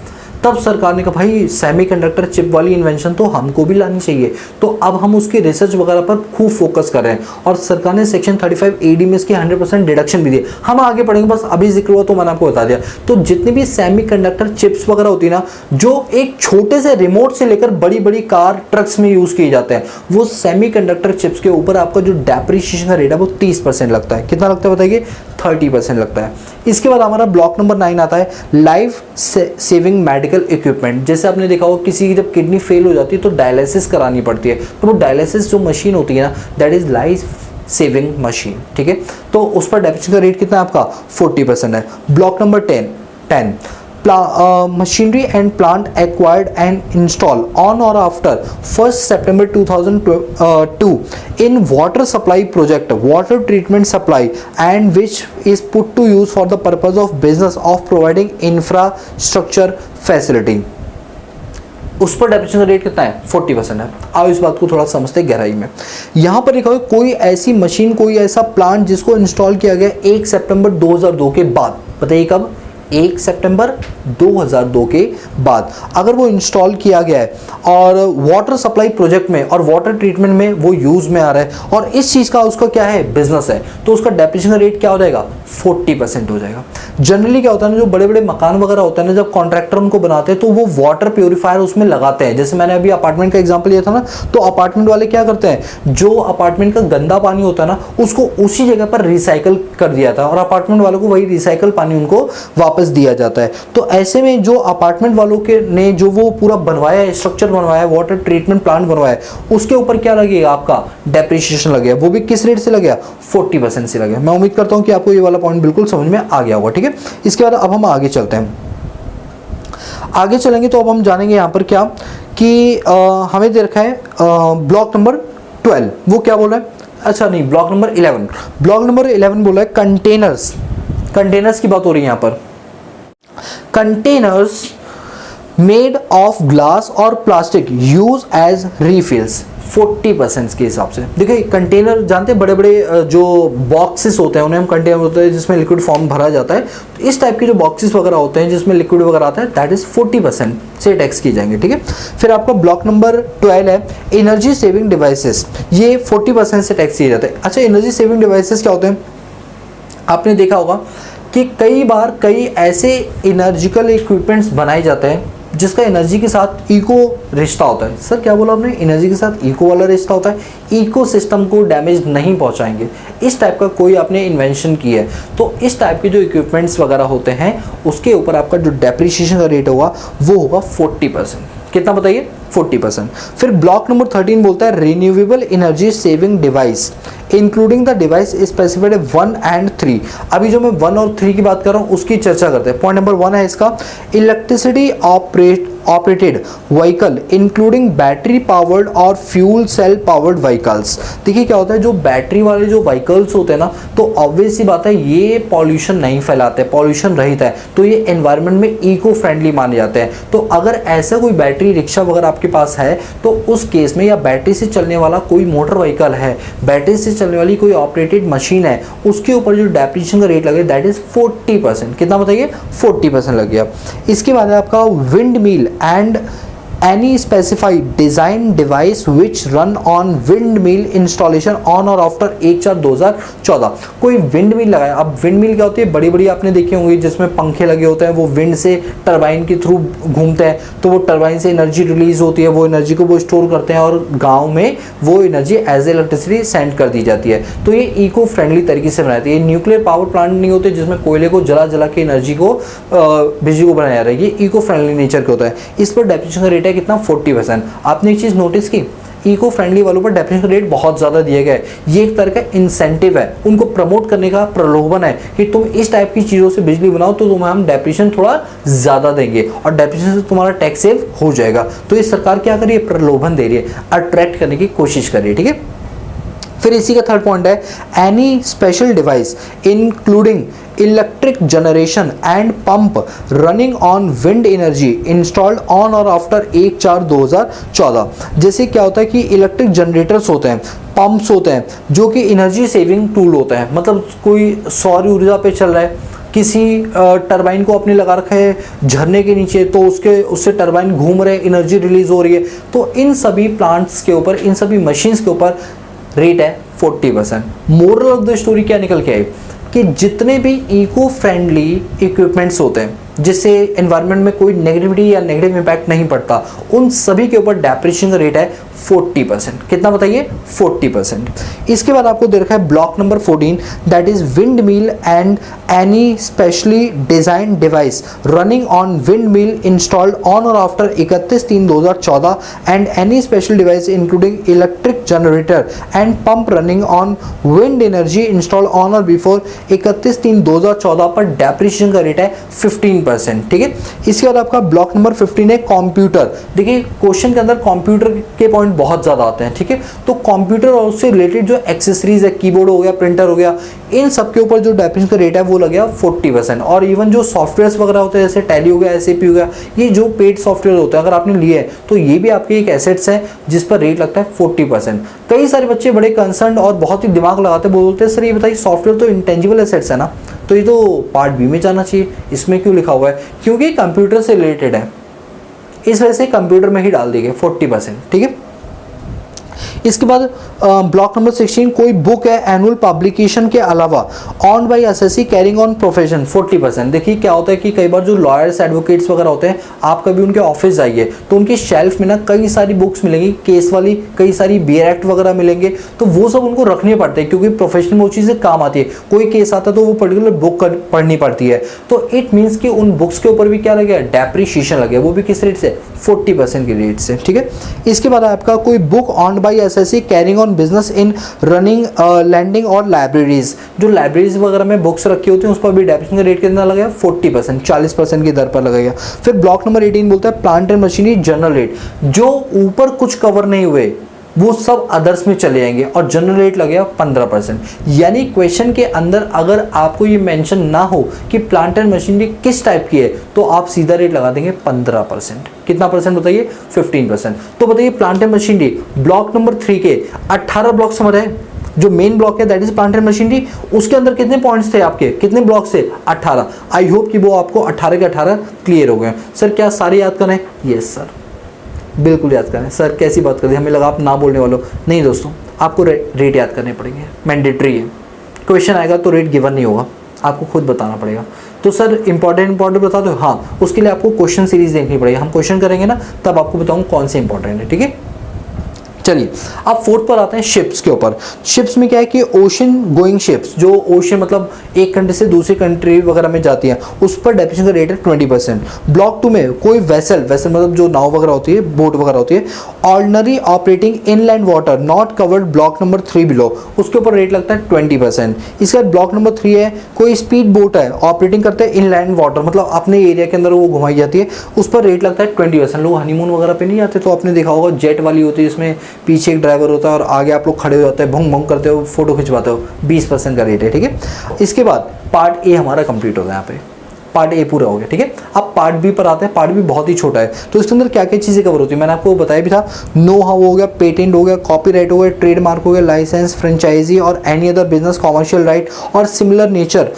तब सरकार ने कहा भाई सेमीकंडक्टर चिप वाली इन्वेंशन तो हमको भी लानी चाहिए। तो अब हम उसकी रिसर्च वगैरह पर खूब फोकस कर रहे हैं और सरकार ने सेक्शन 35 AD में इसकी 100% डिडक्शन भी दी। हम आगे पढ़ेंगे, बस अभी जिक्र हुआ तो मैंने आपको बता दिया। तो जितनी भी सेमीकंडक्टर चिप्स वगैरह होती है ना, जो एक छोटे से रिमोट से लेकर बड़ी बड़ी कार ट्रक्स में यूज किए जाते हैं, वो सेमीकंडक्टर चिप्स के ऊपर आपका जो डेप्रिसिएशन का रेट है वो 30% लगता है। कितना लगता है बताइए? 30% लगता है। इसके बाद हमारा ब्लॉक नंबर 9 आता है, लाइफ सेविंग मेडिकल इक्विपमेंट। जैसे आपने देखा होगा किसी की जब किडनी फेल हो जाती है तो डायलिसिस करानी पड़ती है, तो वो डायलिसिस जो मशीन होती है ना, that is life saving machine, ठीक है। तो उस पर डेप्रिसिएशन का रेट कितना है आपका? 40% है। Block number 10 machinery and plant acquired and installed on or after 1st September 2002 in water supply project, water treatment supply, and which is put to use for the purpose of business of providing infrastructure facility। उस पर depreciation का rate कितना है? 40% है। आओ इस बात को थोड़ा समझते हैं गहराई में। यहाँ पर लिखा हुआ है कोई ऐसी मशीन, कोई ऐसा प्लांट जिसको इंस्टॉल किया गया 1 सितंबर 2002 के बाद। बताइए कब? 1 सितंबर 2002 के बाद अगर वो इंस्टॉल किया गया है और वाटर सप्लाई प्रोजेक्ट में और वाटर ट्रीटमेंट में वो यूज में आ रहा है और इस चीज़ का उसका क्या है? बिजनेस है, तो उसका डेप्रिसिएशन का रेट क्या हो जाएगा? 40% हो जाएगा। जनरली क्या होता है ना, जो बड़े बड़े मकान वगैरह होता है ना, जब कॉन्ट्रैक्टर उनको बनाते हैं तो वो वाटर प्योरीफायर उसमें लगाते हैं। जैसे मैंने अभी अपार्टमेंट का एग्जाम्पल लिया था ना, तो अपार्टमेंट वाले क्या करते हैं, जो अपार्टमेंट का गंदा पानी होता है ना, उसको उसी जगह पर रिसाइकल कर दिया था और अपार्टमेंट वालों को वही रिसाइकल पानी उनको वापस दिया जाता है। तो ऐसे में जो अपार्टमेंट वालों के ने जो वो पूरा बनवाया है, स्ट्रक्चर बनवाया है, वाटर ट्रीटमेंट प्लांट बनवाया है, उसके ऊपर क्या लगेगा? आपका डेप्रिसिएशन लगेगा। वो भी किस रेट से लगेगा? 40% से लगेगा। मैं उम्मीद करता हूं कि आपको ये वाला पॉइंट बिल्कुल समझ में आ गया होगा, ठीक है। इसके बाद अब हम आगे चलते हैं। आगे चलेंगे तो अब हम जानेंगे यहाँ पर क्या कि हमें दे रखा है ब्लॉक नंबर 12। वो क्या बोल रहा है? अच्छा नहीं, ब्लॉक नंबर 11। ब्लॉक नंबर 11 बोला है कंटेनर्स। कंटेनर्स की बात हो रही है यहाँ पर। कंटेनर्स मेड ऑफ ग्लास और प्लास्टिक यूज एज रीफिल्स 40% के हिसाब से। देखिए कंटेनर जानते हैं, बड़े बड़े जो बॉक्सेस होते हैं उन्हें हम कंटेनर होते हैं जिसमें लिक्विड फॉर्म भरा जाता है, तो इस टाइप के जो बॉक्सेस वगैरह होते हैं जिसमें लिक्विड वगैरह आता है दैट इज 40% से टैक्स किए जाएंगे। ठीक है, फिर आपका ब्लॉक नंबर 12 है एनर्जी सेविंग डिवाइसेस, ये 40% से टैक्स किए जाते हैं। अच्छा, एनर्जी सेविंग डिवाइसेस क्या होते हैं? आपने देखा होगा कि कई बार कई ऐसे एनर्जिकल इक्विपमेंट्स बनाए जाते हैं जिसका एनर्जी के साथ इको रिश्ता होता है। सर क्या बोला आपने? एनर्जी के साथ इको वाला रिश्ता होता है, इको सिस्टम को डैमेज नहीं पहुंचाएंगे, इस टाइप का कोई आपने इन्वेंशन की है तो इस टाइप के जो इक्विपमेंट्स वगैरह होते हैं उसके ऊपर आपका जो डेप्रिसिएशन का रेट होगा वो होगा 40%। कितना बताइए? 40%। फिर ब्लॉक नंबर 13 बोलता है renewable energy saving device including the device specified 1 and 3। अभी जो मैं 1 और 3 की बात कर रहा हूँ उसकी चर्चा करते हैं। पॉइंट नंबर 1 है इसका electricity operated vehicle including battery powered और फ्यूल सेल पावर्ड व्हीकल्स। देखिए क्या होता है, जो बैटरी वाले जो व्हीकल्स होते हैं ना, तो ऑब्वियस सी बात है ये पॉल्यूशन नहीं फैलाते, पॉल्यूशन रहित है, तो ये एनवायरनमेंट में इको फ्रेंडली माने जाते हैं। तो अगर ऐसा कोई बैटरी रिक्शा वगैरह आपके पास है तो उस केस में, या बैटरी से चलने वाला कोई मोटर व्हीकल है, बैटरी से चलने वाली कोई ऑपरेटेड मशीन है, उसके ऊपर जो डेप्रिसिएशन का रेट लगे दैट इज 40%। कितना बताइए? 40% लग गया। इसके बाद आपका wind mill and any specified design device which run on windmill installation on or after 1/4/2014। कोई विंड मिल लगाया। अब विंड मिल क्या होती है? बड़ी बड़ी आपने देखी होंगी जिसमें पंखे लगे होते हैं, वो विंड से टरबाइन के थ्रू घूमते हैं, तो वो टरबाइन से एनर्जी रिलीज होती है, वो एनर्जी को वो स्टोर करते हैं और गाँव में वो एनर्जी एज इलेक्ट्रिसिटी सेंड कर दी जाती है। तो ये इको फ्रेंडली तरीके से बनाती है। ये न्यूक्लियर पावर प्लांट नहीं होते जिसमें कोयले को जला जला के एनर्जी को बिजली को बनाया जा रहा है, ये इको फ्रेंडली नेचर का होता है। इस पर डेप्रिसिएशन का रेट है कितना? 40%। आपने एक चीज नोटिस की, इको फ्रेंडली वालों पर डेप्रिसिएशन रेट बहुत ज्यादा दिया गया है। ये एक तरह का इंसेंटिव है, उनको प्रमोट करने का प्रलोभन है कि तुम इस टाइप की चीजों से बिजली बनाओ तो तुम्हें हम डेप्रिसिएशन थोड़ा ज्यादा देंगे और डेप्रिसिएशन से तुम्हारा टैक्स सेव हो जाएगा। तो ये सरकार क्या कर रही है? प्रलोभन दे रही है, अट्रैक्ट करने की कोशिश कर रही है। ठीक है, फिर इसी का थर्ड पॉइंट है any special device including electric generation and pump running on wind energy installed on or after 1/4/2014। जैसे क्या होता है कि इलेक्ट्रिक जनरेटर्स होते हैं, पंप्स होते हैं जो कि एनर्जी सेविंग टूल होते हैं, मतलब कोई सौर ऊर्जा पे चल रहा है, किसी टरबाइन को आपने लगा रखा है झरने के नीचे, तो उससे टरबाइन घूम रहे, एनर्जी रिलीज हो रही है, तो इन सभी प्लांट्स के ऊपर, इन सभी मशीन्स के ऊपर रेट है 40%। मोरल ऑफ द स्टोरी क्या निकल के आई कि जितने भी इको फ्रेंडली इक्विपमेंट्स होते हैं जिससे एनवायरनमेंट में कोई नेगेटिविटी या नेगेटिव इंपैक्ट नहीं पड़ता, उन सभी के ऊपर डेप्रिसिएशन का रेट है 40%। कितना बताइए? 40%। इसके बाद आपको दे रखा है block number 14 that is wind mill and any specially design device running on wind mill installed on or after 31/3/2014 and any special device including electric generator and pump running on wind energy installed on or before 31/3/2014 पर depreciation का rate है 15%। ठीक है, इसके बाद आपका block number 15 है computer. देखिए क्वेश्चन के अंदर कंप्यूटर के पॉइंट बहुत ज्यादा आते हैं। ठीक है, तो कंप्यूटर और उससे रिलेटेड जो एक्सेसरीज है, कीबोर्ड हो गया, प्रिंटर हो गया, इन सब के ऊपर जो डेप्रिसिएशन का रेट है वो लग गया 40%। और इवन जो सॉफ्टवेयर्स वगैरह होते हैं जैसे टैली हो गया, SAP हो गया, ये जो पेड सॉफ्टवेयर होते हैं अगर आपने लिए है तो ये भी आपके एक एसेट्स है जिस पर रेट लगता है 40%। कई सारे बच्चे बड़े कंसर्न और बहुत ही दिमाग लगाते बोलते हैं सर ये बताइए सॉफ्टवेयर तो इंटेंजिबल एसेट्स है ना, तो ये तो पार्ट बी में जाना चाहिए, इसमें क्यों लिखा हुआ है? क्योंकि कंप्यूटर से रिलेटेड है, इस वजह से कंप्यूटर में ही डाल दिए 40%। ठीक है, इसके बाद ब्लॉक नंबर 16 कोई बुक है एनुअल पब्लिकेशन के अलावा owned by assessee carrying on profession 40%। देखिए क्या होता है कि कई बार जो लॉयर्स एडवोकेट्स वगैरह होते हैं, आप कभी उनके ऑफिस जाइए तो उनकी शेल्फ में ना कई सारी बुक्स मिलेंगी, केस वाली, कई सारी बियर एक्ट वगैरह मिलेंगे, तो वो सब उनको रखने पड़ते हैं क्योंकि प्रोफेशनल में वो चीज़ें काम आती है। कोई केस आता है तो वो पर्टिकुलर बुक पढ़नी पड़ती है, तो इट मीन्स कि उन बुक्स के ऊपर भी क्या लगे? डेप्रिसिएशन लगे, वो भी किस रेट से? 40% के रेट से। ठीक है, इसके बाद आपका कोई book owned by assessee carrying on business in running lending और लाइब्रेरीज, जो लाइब्रेरीज वगैरह में बुक्स रखी होती हैं उस पर भी डेप्रिसिएशन का रेट कितना लगेगा? 40%, 40% की दर पर लगेगा। फिर ब्लॉक नंबर 18 बोलता है plant and machinery general rate, जो ऊपर कुछ कवर नहीं हुए वो सब अदर्स में चले जाएंगे और जनरल रेट लगेगा 15%। यानी क्वेश्चन के अंदर अगर आपको ये मेंशन ना हो कि प्लांट एंड मशीनरी किस टाइप की है तो आप सीधा रेट लगा देंगे 15%। कितना परसेंट बताइए? 15%। तो बताइए plant and machinery block number 3 के 18 ब्लॉक समझ रहे हैं। जो मेन ब्लॉक है that is plant and machinery, उसके अंदर कितने पॉइंट्स थे आपके, कितने ब्लॉक से? 18। आई होप कि वो आपको 18 के 18 क्लियर हो गए। सर क्या सारे याद करें? यस सर, बिल्कुल याद करें। सर कैसी बात कर दी, हमें लगा आप ना बोलने वालों। नहीं दोस्तों, आपको रेट याद करने पड़ेंगे, मैंडेटरी है। क्वेश्चन आएगा तो रेट गिवन नहीं होगा, आपको खुद बताना पड़ेगा। तो सर इंपॉर्टेंट बता दो, हाँ उसके लिए आपको क्वेश्चन सीरीज देखनी पड़ेगी। हम क्वेश्चन करेंगे ना तब आपको बताऊँ कौन से इंपॉर्टेंट है, ठीक है। चलिए अब फोर्थ पर आते हैं शिप्स के ऊपर। शिप्स में क्या है कि ओशन गोइंग शिप्स, जो ओशन मतलब एक कंट्री से दूसरी कंट्री वगैरह में जाती हैं, उस पर डेप्रिसिएशन का रेट है 20%। ब्लॉक 2 में कोई वेसल मतलब जो नाव वगैरह होती है, बोट वगैरह होती है, ordinary operating inland water not covered block number 3 below, उसके ऊपर रेट लगता है 20%। इसका ब्लॉक नंबर 3 है कोई स्पीड बोट है ऑपरेटिंग करते हैं इनलैंड वाटर, मतलब अपने एरिया के अंदर वो घुमाई जाती है, उस पर रेट लगता है 20%। लोग हनीमून वगैरह पे नहीं जाते तो आपने देखा होगा जेट वाली होती है, इसमें पीछे एक ड्राइवर होता है और आगे आप लोग खड़े हो जाते हैं, भोंग भोंग करते हो, फोटो खिंचवाते हो। 20% का रेट है, ठीक है। इसके बाद पार्ट ए हमारा कंप्लीट हो गया, यहाँ पे पार्ट ए पूरा हो गया, ठीक है। अब पार्ट बी पर आते हैं। पार्ट बी बहुत ही छोटा है, तो इसके अंदर क्या क्या चीज़ें कवर होती है मैंने आपको बताया भी था। नो हाउ हो गया, पेटेंट हो गया, कॉपीराइट हो गया, ट्रेडमार्क हो गया, license, franchise or any other business commercial right or similar nature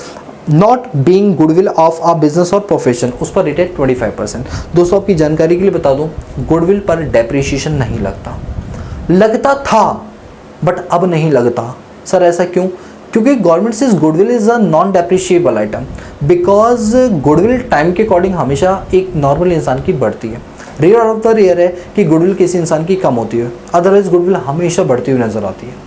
not being goodwill of a business or profession, उस पर रेट है 25%। दोस्तों आपकी जानकारी के लिए बता दूं, गुडविल पर डेप्रिसिएशन नहीं लगता था बट अब नहीं लगता। सर ऐसा क्यों? क्योंकि गवर्नमेंट से goodwill is a non depreciable item, because goodwill time के अकॉर्डिंग हमेशा एक नॉर्मल इंसान की बढ़ती है। रेयर ऑफ द रेयर है कि गुडविल किसी इंसान की कम होती है, अदरवाइज गुडविल हमेशा बढ़ती हुई नजर आती है।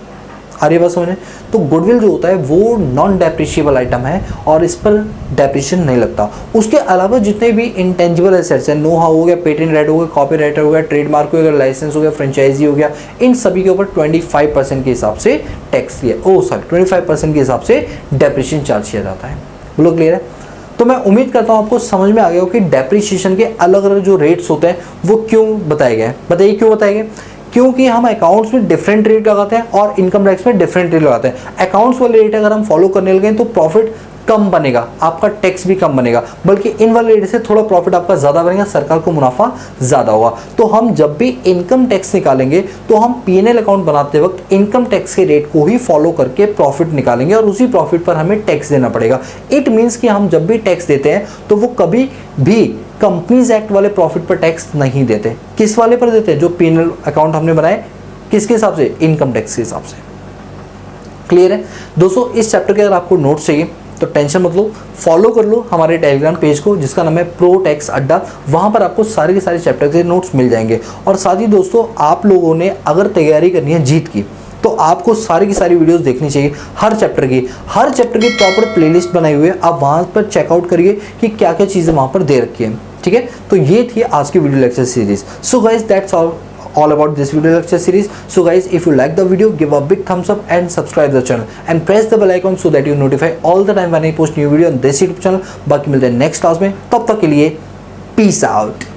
अरे बस समझे, तो गुडविल जो होता है वो नॉन डेप्रिशिएबल आइटम है और इस पर डेप्रिशिएशन नहीं लगता। उसके अलावा जितने भी इंटेंजिबल एसेट्स हैं, नो हाउ हो गया, पेटेंट राइट हो गया, कॉपीराइट हो गया, ट्रेडमार्क हो गया, लाइसेंस हो गया, फ्रेंचाइजी हो गया, इन सभी के ऊपर 25% के हिसाब से टैक्स लिया 25% के हिसाब से डेप्रिशिएशन चार्ज किया जाता है। बोलो क्लियर है? तो मैं उम्मीद करता हूँ आपको समझ में आ गया हो कि डेप्रिशिएशन के अलग अलग जो रेट्स होते हैं वो क्यों बताए गए हैं। बताइए क्यों बताए गए? क्योंकि हम अकाउंट्स में डिफरेंट रेट लगाते हैं और इनकम टैक्स में डिफरेंट रेट लगाते हैं। अकाउंट्स वाले रेट अगर हम फॉलो करने लगे तो प्रॉफिट कम बनेगा, आपका टैक्स भी कम बनेगा, बल्कि इन वाले रेट से थोड़ा प्रॉफिट आपका ज़्यादा बनेगा, सरकार को मुनाफा ज़्यादा होगा। तो हम जब भी इनकम टैक्स निकालेंगे तो हम P&L अकाउंट बनाते वक्त इनकम टैक्स के रेट को ही फॉलो करके प्रॉफिट निकालेंगे और उसी प्रॉफिट पर हमें टैक्स देना पड़ेगा। इट मीन्स कि हम जब भी टैक्स देते हैं तो वो कभी भी कंपनीज एक्ट वाले प्रॉफिट पर टैक्स नहीं देते। किस वाले पर देते हैं? जो P&L अकाउंट हमने बनाए, किसके हिसाब से? इनकम टैक्स के हिसाब से। क्लियर है दोस्तों? इस चैप्टर के अगर आपको नोट्स चाहिए तो टेंशन मत लो, फॉलो कर लो हमारे टेलीग्राम पेज को जिसका नाम है प्रो टैक्स अड्डा। वहाँ पर आपको सारे के सारे चैप्टर के नोट्स मिल जाएंगे। और साथ ही दोस्तों आप लोगों ने अगर तैयारी करनी है जीत की तो आपको सारी की सारी वीडियोस देखनी चाहिए हर चैप्टर की प्रॉपर प्लेलिस्ट बनाई हुई है। आप वहाँ पर चेकआउट करिए कि क्या क्या चीज़ें वहाँ पर दे रखी है, ठीक है। तो ये थी आज की video lecture series. So guys that's all about this video lecture series. So guys, if you like the video, give a big thumbs up and subscribe the channel and press the bell icon so that you notify all the time when I post new video on this YouTube channel. बाकी मिलते हैं next class में, तब तक के लिए peace out.